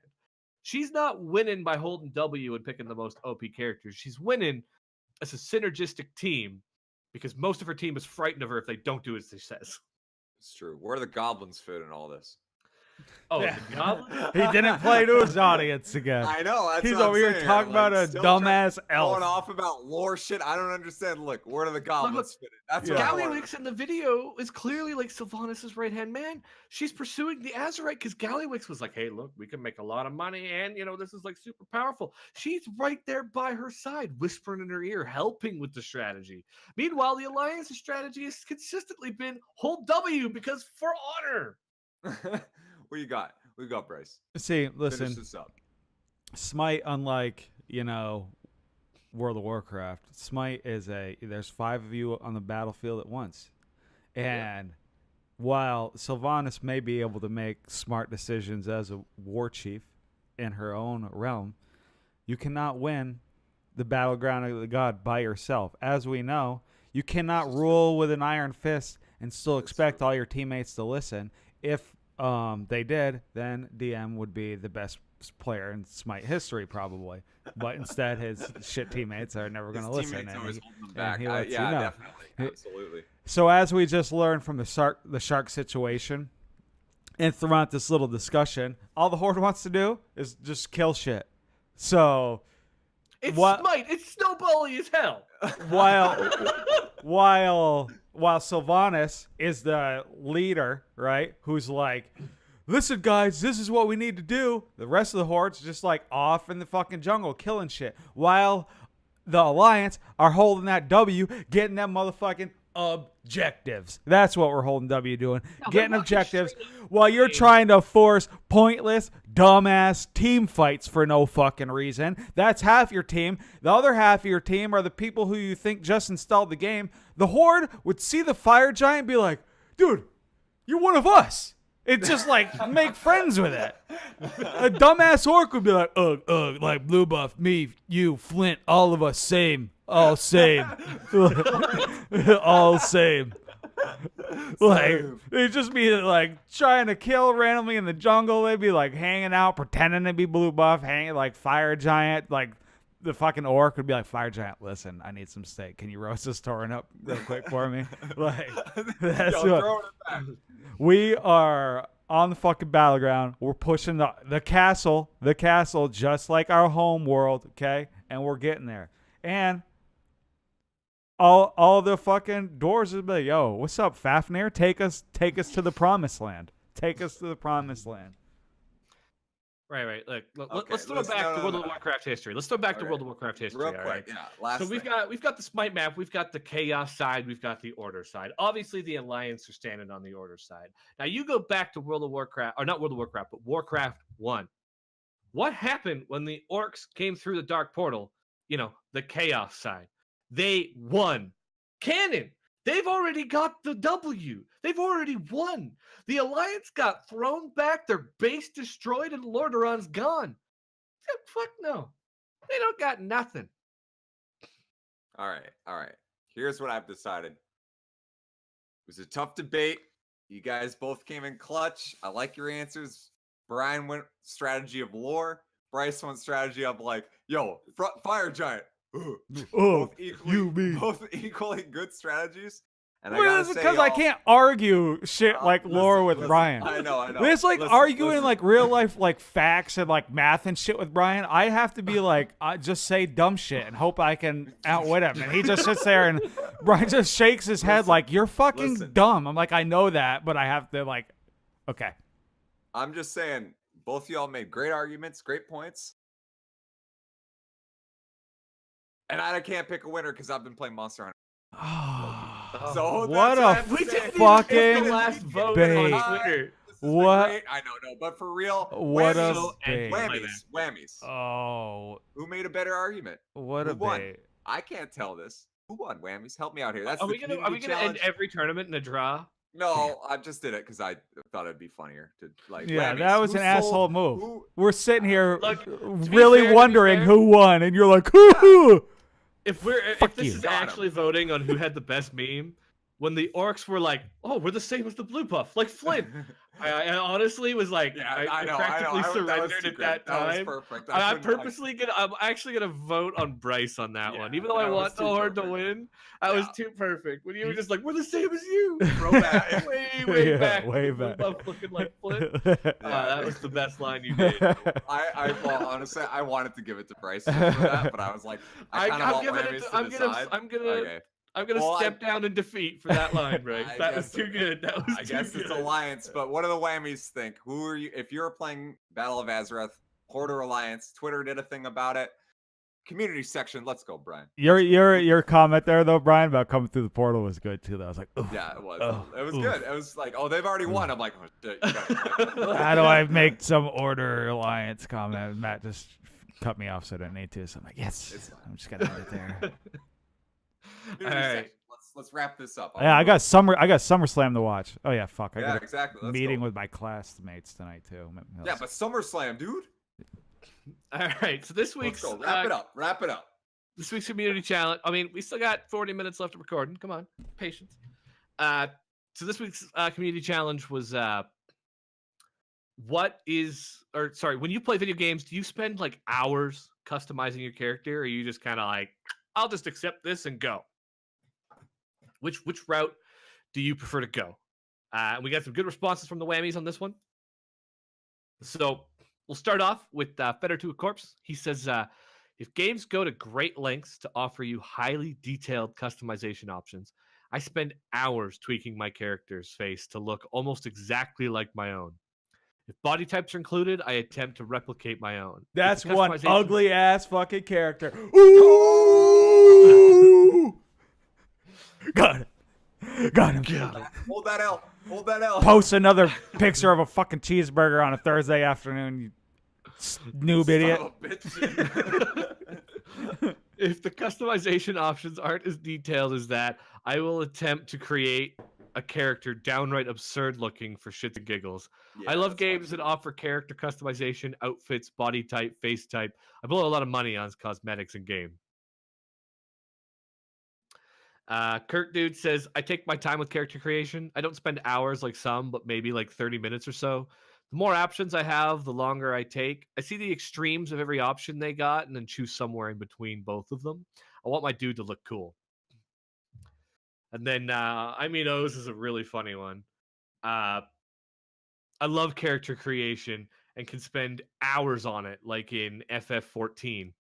She's not winning by holding W and picking the most OP characters. She's winning as a synergistic team because most of her team is frightened of her if they don't do as she says. It's true. Where are the goblins fit in all this? Oh, Yeah. the goblin? He didn't play to his audience again. I know. That's He's what I'm over here saying. talking about a still dumbass going elf. off about lore shit. I don't understand. Look, where do the goblins fit in? That's what I want. Gallywix in the video is clearly like Sylvanas' right-hand man. She's pursuing the Azerite because Gallywix was like, hey, look, we can make a lot of money and, this is like super powerful. She's right there by her side, whispering in her ear, helping with the strategy. Meanwhile, the Alliance's strategy has consistently been hold W because for honor. What you got? We got Bryce. See, Finish listen, this up. Smite, unlike, World of Warcraft, Smite is there's 5 of you on the battlefield at once. And while Sylvanas may be able to make smart decisions as a war chief in her own realm, You cannot win the battleground of the god by yourself. As we know, you cannot rule with an iron fist and still expect all your teammates to listen. If they did, then DM would be the best player in Smite history, probably. But instead, his shit teammates are never going to listen. Teammates always And holding them back. he lets you Yeah, know. definitely. Absolutely. So as we just learned from the shark situation, and throughout this little discussion, all the Horde wants to do is just kill shit. So It's What- Smite. It's snowbally as hell. while Sylvanas is the leader, right? Who's like, listen, guys, this is what we need to do. The rest of the Horde's just like off in the fucking jungle killing shit. While the Alliance are holding that W, getting them motherfucking objectives. That's what we're holding W doing. No, Getting they're walking objectives straight up while you're game. trying to force pointless, dumbass team fights for no fucking reason. That's half your team. The other half of your team are the people who you think just installed the game. The Horde would see the fire giant and be like, dude, you're one of us. It's just like, make friends with it. A dumbass orc would be like, ugh, like blue buff, me, you, Flint, all of us, same. All same. All same. Like, they'd just be like trying to kill randomly in the jungle. They'd be like hanging out, pretending to be blue buff, hanging like fire giant. Like, the fucking orc would be like, fire giant, listen, I need some steak. Can you roast this Tauren up real quick for me? Like, that's what. Throwing it back. We are on the fucking battleground. We're pushing the castle, just like our home world, okay? And we're getting there. And all the fucking doors will be like, yo, what's up, Fafnir? Take us to the promised land. Take us to the promised land. Right. Look, Okay, let's throw it back to World of Warcraft history. Let's throw back to Okay. World of Warcraft history. Real all quick, right? yeah. Last So thing. we've got the Smite map, we've got the Chaos side, we've got the Order side. Obviously, the Alliance are standing on the Order side. Now you go back to World of Warcraft, or not World of Warcraft, but Warcraft 1. What happened when the Orcs came through the Dark Portal? You know, the Chaos side. They won. Canon. They've already got the W. They've already won. The Alliance got thrown back, their base destroyed, and Lordaeron's gone. Fuck no. They don't got nothing. All right. Here's what I've decided. It was a tough debate. You guys both came in clutch. I like your answers. Brian went strategy of lore. Bryce went strategy of like, yo, fire giant. Both equally good strategies. And I Well, gotta it's say, because I y'all- can't argue shit like lore with listen, Brian. I know. It's like Listen, arguing listen. like real life like facts and like math and shit with Brian. I have to be like, I just say dumb shit and hope I can outwit him. And he just sits there and Brian just shakes his head like, you're fucking listen. dumb. I'm like, I know that, but I have to like, okay. I'm just saying, both of y'all made great arguments, great points. And I can't pick a winner because I've been playing Monster Hunter. So What that's a I have to We say. didn't fucking even get the last vote bait. on Twitter. This has been What- great. I know, but for real, What a whammies, bait. whammies. Oh, Who made a better argument? what Who a won? bait. I can't tell this. Who won? Whammies, help me out here. That's Are the we gonna community end challenge. every tournament in a draw? No, I just did it because I thought it'd be funnier to like. Yeah, whammies. that was Who an sold- asshole move. who- We're sitting here Look, to be really fair, wondering who won, and you're like, hoo-hoo. If Fuck this you. is Got 'em. actually voting on who had the best meme, when the Orcs were like, "Oh, we're the same as the Blue Buff," like Flint, I honestly was like, Yeah, I I know. practically That was surrendered too at great. that time. That was perfect. I'm actually gonna vote on Bryce on that one, Yeah, even though I that was want the too Horde to perfect. win. That was Yeah. too perfect. When you were just like, "We're the same as you," Throwback. way Yeah, back, way Blue back. Buff looking like Flint. Yeah, That was the best line you did. Well, honestly, I wanted to give it to Bryce for that, but I was like, I kind of I'm want giving whammies it. to I'm decide. gonna Okay. Well, step down in defeat for that line, Bryce. I That was guess- too good. That was I too guess good. it's Alliance, but what do the whammies think? Who are you? If you're playing Battle of Azeroth, Horde or Alliance, Twitter did a thing about it. Community section, let's go, Brian. Your comment there though, Brian, about coming through the portal was good too. Though I was like, ooh, Yeah, it was. Oh, It was oof. good. It was like, oh, they've already won. I'm like, oh, shit, you gotta- how do I make some Order Alliance comment? Matt just cut me off, so I didn't need to. So I'm like, yes, It's fine. I'm just gonna end it there. Community All right. section. Let's wrap this up. Yeah, I got SummerSlam to watch. Oh yeah, fuck. I Yeah, got a exactly. Let's meeting go. with my classmates tonight too. Yeah, but SummerSlam, dude. All right. So this Let's week's go. Wrap it up. Wrap it up. This week's community challenge. I mean, we still got 40 minutes left of recording. Come on, patience. So this week's community challenge was when you play video games, do you spend like hours customizing your character, or are you just kind of like, I'll just accept this and go? Which route do you prefer to go? We got some good responses from the whammies on this one. So we'll start off with Fetter to a Corpse. He says, if games go to great lengths to offer you highly detailed customization options, I spend hours tweaking my character's face to look almost exactly like my own. If body types are included, I attempt to replicate my own. That's If the one customization- ugly ass fucking character. Ooh! Got it. Got him. Hold that L. Hold that L. Post another picture of a fucking cheeseburger on a Thursday afternoon, you noob idiot. Son of a bitch. If the customization options aren't as detailed as that, I will attempt to create a character downright absurd looking for shits and giggles. I love games that offer character customization, outfits, body type, face type. I blow a lot of money on cosmetics in game. Kurt Dude says, I take my time with character creation. I don't spend hours like some, but maybe like 30 minutes or so. The more options I have, the longer I take. I see the extremes of every option they got and then choose somewhere in between both of them. I want my dude to look cool. And then I mean, O's is a really funny one. I love character creation and can spend hours on it, like in FF14,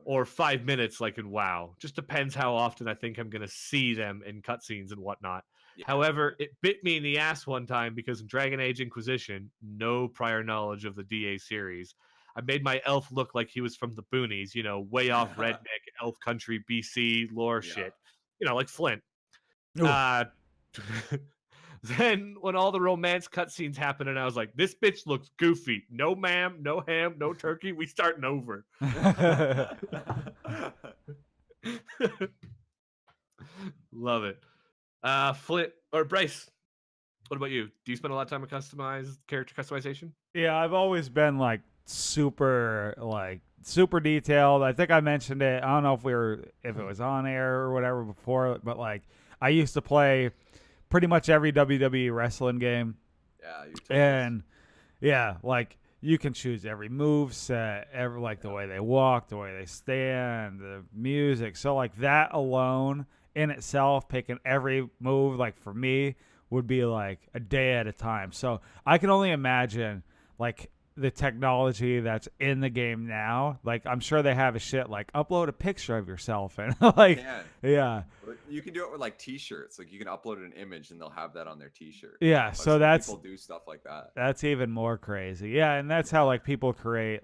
or 5 minutes, like in WoW. Just depends how often I think I'm going to see them in cutscenes and whatnot. Yeah. However, it bit me in the ass one time because in Dragon Age Inquisition, no prior knowledge of the DA series, I made my elf look like he was from the boonies, way off redneck elf country BC lore shit, like Flint. Then when all the romance cutscenes happened and I was like, this bitch looks goofy. No ma'am, no ham, no turkey. We starting over. Love it. Flint or Bryce, what about you? Do you spend a lot of time on character customization? Yeah, I've always been super detailed. I think I mentioned it. I don't know if it was on air or whatever before, but I used to play pretty much every WWE wrestling game. Yeah, you and you can choose every move set, the way they walk, the way they stand, the music. So that alone in itself, picking every move, for me, would be a day at a time. So I can only imagine the technology that's in the game now. I'm sure they have a shit upload a picture of yourself and yeah. You can do it with t-shirts. You can upload an image and they'll have that on their t-shirt. Yeah, so that's people do stuff like that. That's even more crazy. Yeah, and that's how people create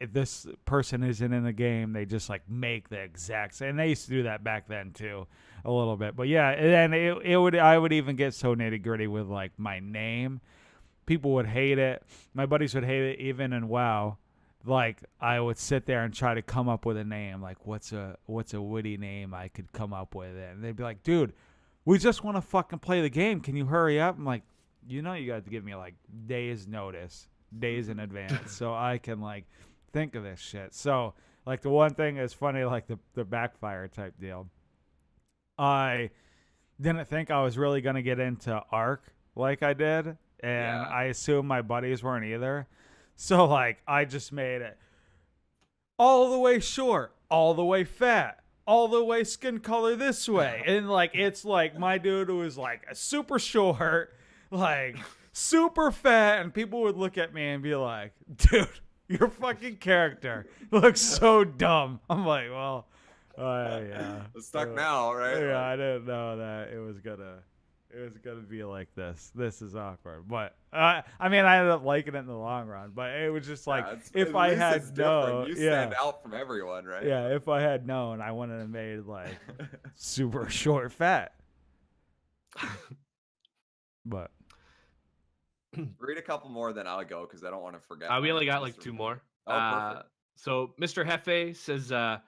if this person isn't in the game, they just make the exact same. And they used to do that back then too, a little bit. But yeah, and I would even get so nitty-gritty with my name. People would hate it. My buddies would hate it even in WoW. I would sit there and try to come up with a name. What's a witty name I could come up with? And they'd be like, dude, we just want to fucking play the game. Can you hurry up? I'm like, you got to give me days notice, days in advance, so I can think of this shit. So the one thing is funny, the backfire type deal. I didn't think I was really going to get into Arc like I did. And I assume my buddies weren't either. So, I just made it all the way short, all the way fat, all the way skin color this way. And, it's my dude was, super short, super fat. And people would look at me and be like, dude, your fucking character looks so dumb. I'm like, well, yeah. It's stuck now, right? Yeah, I didn't know that it was going to be like this. This is awkward. But, I ended up liking it in the long run. But it was just if I had known. You stand out from everyone, right? Yeah, if I had known, I wouldn't have made, super short fat. But. Read a couple more, then I'll go, because I don't want to forget. We only got, 2 more. Oh, perfect. So, Mr. Hefe says, I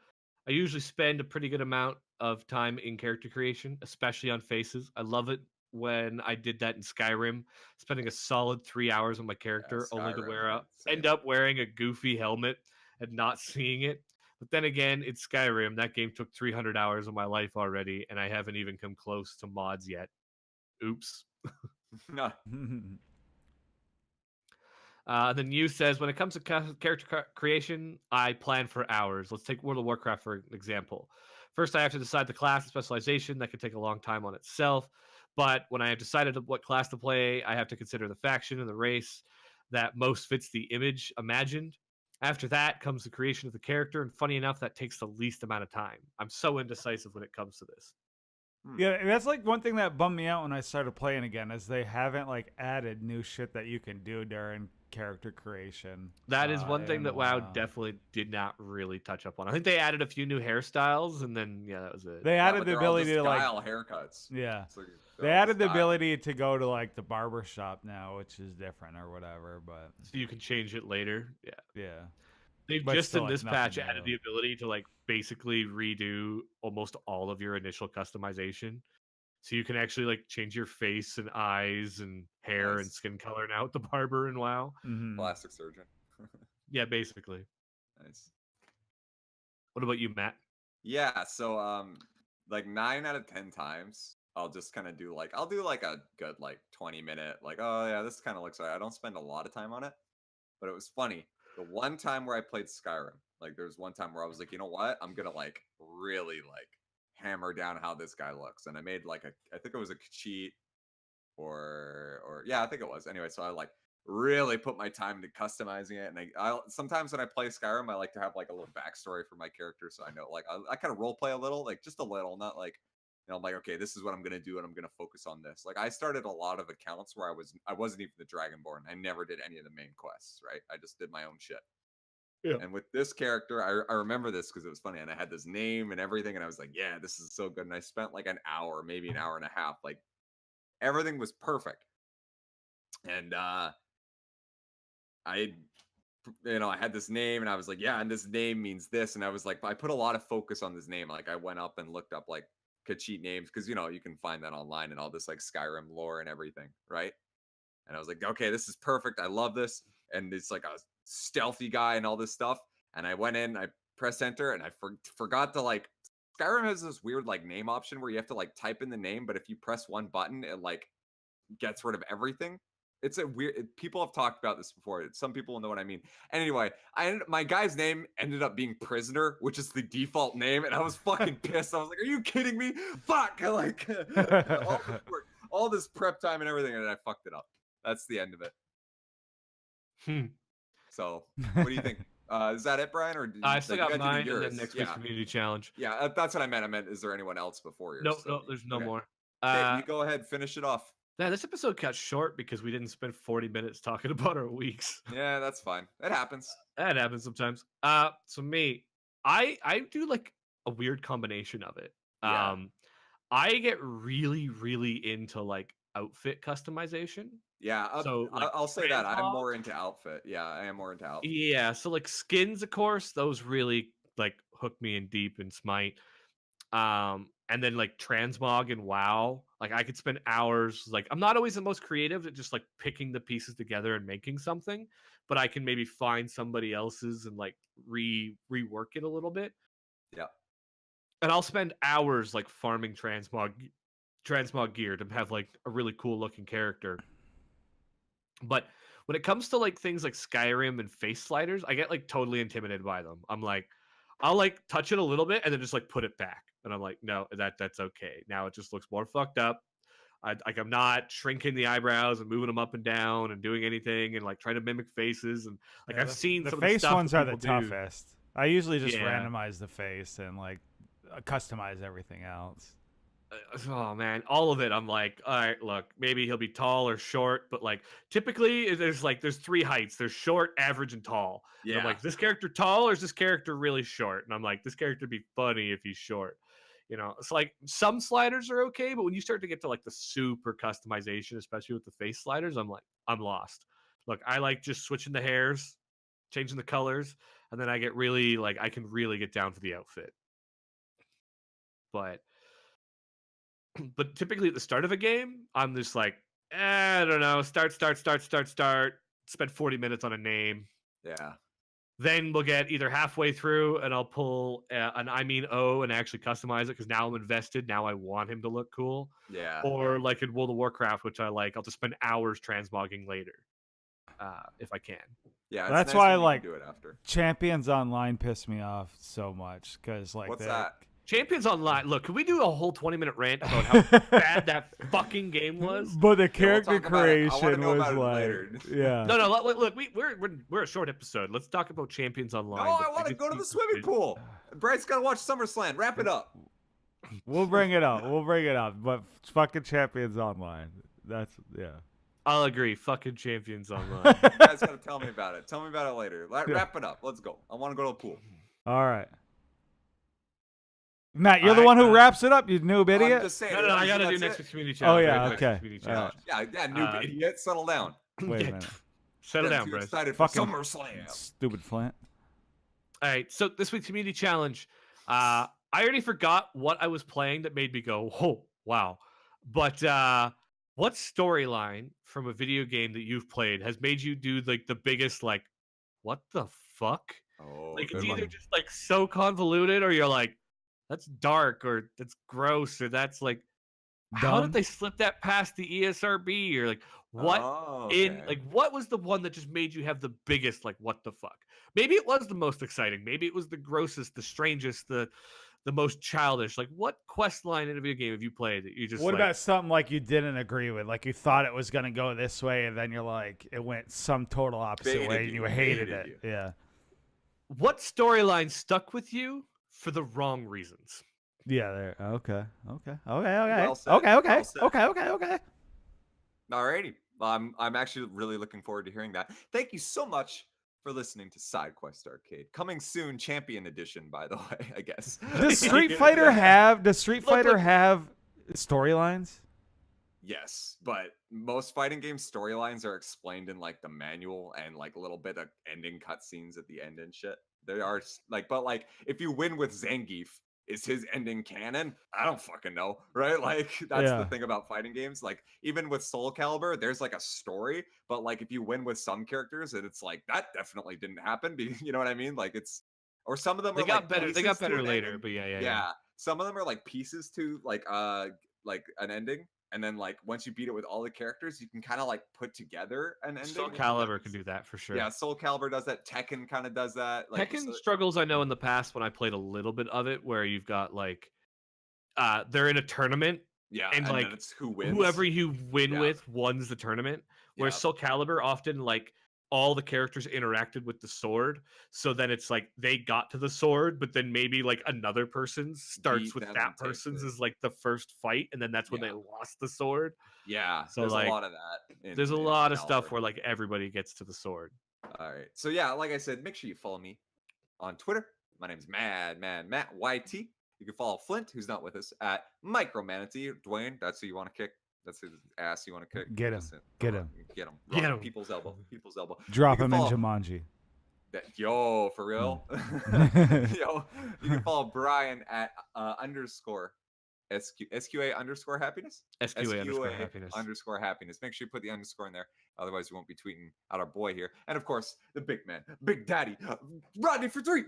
usually spend a pretty good amount of time in character creation, especially on faces. I love it when I did that in Skyrim, spending a solid 3 hours on my character, only to Skyrim, end same. up wearing a goofy helmet and not seeing it. But then again, it's Skyrim. That game took 300 hours of my life already, and I haven't even come close to mods yet. Oops. No. Then you says, when it comes to character creation, I plan for hours. Let's take World of Warcraft for example. First, I have to decide the class and specialization. That could take a long time on itself. But when I have decided what class to play, I have to consider the faction and the race that most fits the image imagined. After that comes the creation of the character, and funny enough, that takes the least amount of time. I'm so indecisive when it comes to this. Yeah, that's like one thing that bummed me out when I started playing again is they haven't like added new shit that you can do during character creation. That is one thing in that a WoW while. definitely did not really touch up on. I think they added a few new hairstyles, and then yeah, that was it. They Yeah, added but the they're all ability just to like style haircuts. yeah. It's like, They they're all added the style. ability to go to like the barber shop now, which is different or whatever, but So you can change it later. Yeah. yeah. They've But just still, in like, this patch nothing added new. the ability to like basically redo almost all of your initial customization. So you can actually like change your face and eyes and hair and Nice. skin color now with the barber and WoW. Mhm. Plastic surgeon. Yeah, basically. Nice. What about you, Matt? Yeah, so like 9 out of 10 times I'll just kind of do like I'll do like a good like 20-minute like, oh yeah, this kind of looks right. I don't spend a lot of time on it. But it was funny. The one time where I played Skyrim, like there was one time where I was like, you know what? I'm gonna like really like hammer down how this guy looks. And I made like I think it was a cheat or yeah, I think it was. Anyway, so I like really put my time into customizing it. And I sometimes when I play Skyrim, I like to have like a little backstory for my character, so I know like I kind of role play a little, like just a little, not like I'm like, okay, this is what I'm gonna do, and I'm gonna focus on this. Like I started a lot of accounts where I wasn't even the Dragonborn. I never did any of the main quests, right? I just did my own shit. Yeah. And with this character, I remember this because it was funny, and I had this name and everything, and I was like, yeah, this is so good. And I spent like an hour, maybe an hour and a half, like everything was perfect. And I I had this name and I was like, yeah, and this name means this. And I was like, I put a lot of focus on this name. Like I went up and looked up like cheat names because you can find that online and all this like Skyrim lore and everything, right? And I was like, okay, this is perfect. I love this. And it's like a stealthy guy and all this stuff. And I went in, I pressed enter, and I forgot to like Skyrim has this weird like name option where you have to like type in the name, but if you press one button, it like gets rid of everything. It's a weird. People have talked about this before. Some people will know what I mean. Anyway, my guy's name ended up being Prisoner, which is the default name, and I was fucking pissed. I was like, "Are you kidding me? Fuck!" Like all this prep time and everything, and I fucked it up. That's the end of it. So, what do you think? Is that it, Brian? Or I still like, got you gotta do mine, and then yours? next week's Yeah, community challenge. yeah. That's what I meant. I meant, is there anyone else before yours? No, So, no, there's no okay. more. Okay, you go ahead, finish it off. Now, this episode got short because we didn't spend 40 minutes talking about our weeks. Yeah, that's fine. It happens. That happens sometimes. So me, I do like a weird combination of it. Yeah. I get really, really into like outfit customization. Yeah, So, like, I'll say that I'm transmog? more into outfit. Yeah, I am more into outfit. Yeah, so like skins, of course, those really like hook me in deep in Smite. And then like transmog and WoW, like I could spend hours. Like I'm not always the most creative at just like picking the pieces together and making something, but I can maybe find somebody else's and like rework it a little bit. Yeah. And I'll spend hours like farming transmog gear to have like a really cool looking character. But when it comes to like things like Skyrim and face sliders, I get like totally intimidated by them. I'm like, I'll like touch it a little bit and then just like put it back. And I'm like, no, that's okay. Now it just looks more fucked up. I'm not shrinking the eyebrows and moving them up and down and doing anything and like trying to mimic faces. And like Yeah, I've seen the some face of the stuff ones that are the people do. toughest. I usually just Yeah. randomize the face and like customize everything else. Oh man, all of it. I'm like, all right, look, maybe he'll be tall or short, but like typically there's three heights. There's short, average, and tall. And I'm Yeah. like, is this character tall or is this character really short? And I'm like, this character would be funny if he's short. It's like some sliders are okay, but when you start to get to like the super customization, especially with the face sliders, I'm like, I'm lost. Look, I like just switching the hairs, changing the colors, and then I get really like I can really get down to the outfit. But But typically at the start of a game, I'm just like, I don't know, start. Spend 40 minutes on a name. Yeah. Then we'll get either halfway through and I'll pull an O and actually customize it because now I'm invested. Now I want him to look cool. Yeah. Or like in World of Warcraft, which I like, I'll just spend hours transmogging later if I can. Yeah. It's That's nice why I when you can like do it after. Champions Online piss me off so much because like What's they- that? Champions Online. Look, can we do a whole 20-minute rant about how bad that fucking game was? But the we'll character talk about it. I wanna creation know was about it like, later. yeah. No, look, we're a short episode. Let's talk about Champions Online. No, the I want to biggest go to the piece of swimming shit. pool. Bryce got to watch SummerSlam. Wrap it up. We'll bring it up. We'll bring it up. But fucking Champions Online. That's yeah. I'll agree. Fucking Champions Online. You guys got to tell me about it. Tell me about it later. Wrap it up. Let's go. I want to go to the pool. All right. Matt, you're the All one right, who wraps it up, you noob I'm idiot. just saying. No, I gotta do that's next it. week's community Oh, challenge. yeah, I gotta do okay. next community challenge. Yeah, noob idiot. Settle down. Wait a minute. Settle Got down, too Bryce. excited for Fucking SummerSlam. Stupid Flint. All right, so this week's community challenge, I already forgot what I was playing that made me go, oh, wow. But what storyline from a video game that you've played has made you do like the biggest, like, what the fuck? Oh, Like, it's good either one. just like so convoluted, or you're like, that's dark, or that's gross, or that's like, how Dumb. did they slip that past the ESRB? Or like, what Oh, in okay. like what was the one that just made you have the biggest like what the fuck? Maybe it was the most exciting, maybe it was the grossest, the strangest, the most childish. Like, what quest line in a video game have you played that you just What like, about something like you didn't agree with? Like you thought it was gonna go this way, and then you're like, it went some total opposite Baited way, and you, you hated baited it. you. Yeah. what storyline stuck with you for the wrong reasons? Yeah. There. Okay. Well said. Okay. Well said. Okay. Alrighty. I'm actually really looking forward to hearing that. Thank you so much for listening to SideQuest Arcade. Coming soon, Champion Edition, by the way, I guess. Does Street Fighter have storylines? Yes, but most fighting game storylines are explained in like the manual and like a little bit of ending cutscenes at the end and shit. There are like, but like if you win with Zangief, is his ending canon? I don't fucking know, right? Like that's Yeah. the thing about fighting games. Like even with Soul Calibur, there's like a story, but like if you win with some characters, and it's like that definitely didn't happen. You know what I mean? Like it's or some of them They are got like better. They pieces got to better an later, ending. but yeah. Yeah, some of them are like pieces to like an ending, and then like once you beat it with all the characters, you can kind of like put together an ending. Soul if that Calibur makes can do that for sure. Yeah, Soul Calibur does that. Tekken kind of does that. Like Tekken so- struggles, I know in the past when I played a little bit of it, where you've got like they're in a tournament, yeah, and, and like, then it's who wins. whoever you win Yeah. with wins the tournament. Whereas Yeah. Soul Calibur, often like all the characters interacted with the sword, so then it's like they got to the sword, but then maybe like another person starts Beat with them that and takes person's it. as like the first fight, and then that's when they Yeah. lost the sword. Yeah, So, there's like, a lot of that. There's a in lot of stuff Calibur. where like everybody gets to the sword. All right, so yeah, like I said, make sure you follow me on Twitter. My name is Matt YT. You can follow Flint, who's not with us, at Micromanatee. Dwayne, that's who you want to kick. That's his ass you want to kick. Get him. That's it. Get Come him. on, Get him. Get Right, him. People's elbow. People's elbow. Drop You him can in follow- Jumanji. Yo, for real? Yo, you can follow Brian at underscore SQA underscore happiness. SQA underscore happiness. Underscore happiness. Make sure you put the underscore in there. Otherwise, you won't be tweeting out our boy here. And of course, the big man, Big Daddy, Rodney for 3.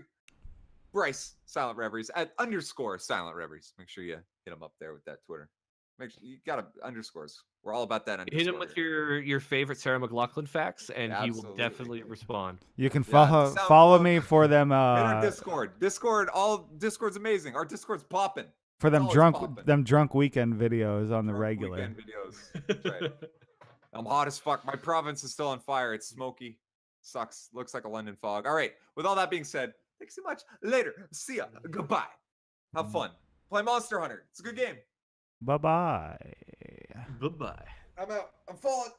Bryce, Silent Reveries at underscore Silent Reveries. Make sure you hit him up there with that Twitter. Make sure you got underscores. We're all about that underscore. Hit him with here. your favorite Sarah McLaughlin facts, and he will Absolutely. definitely respond. You can Yeah, follow SoundCloud. me for them Hit our Discord. Discord's amazing. Our Discord's popping. for them always drunk popping. weekend videos on the Drunk regular. weekend videos. That's right. I'm hot as fuck. My province is still on fire. It's smoky. Sucks. Looks like a London fog. All right. With all that being said, thanks so much. Later. See ya. Goodbye. Have fun. Play Monster Hunter. It's a good game. Bye bye. Bye bye. I'm out. I'm falling.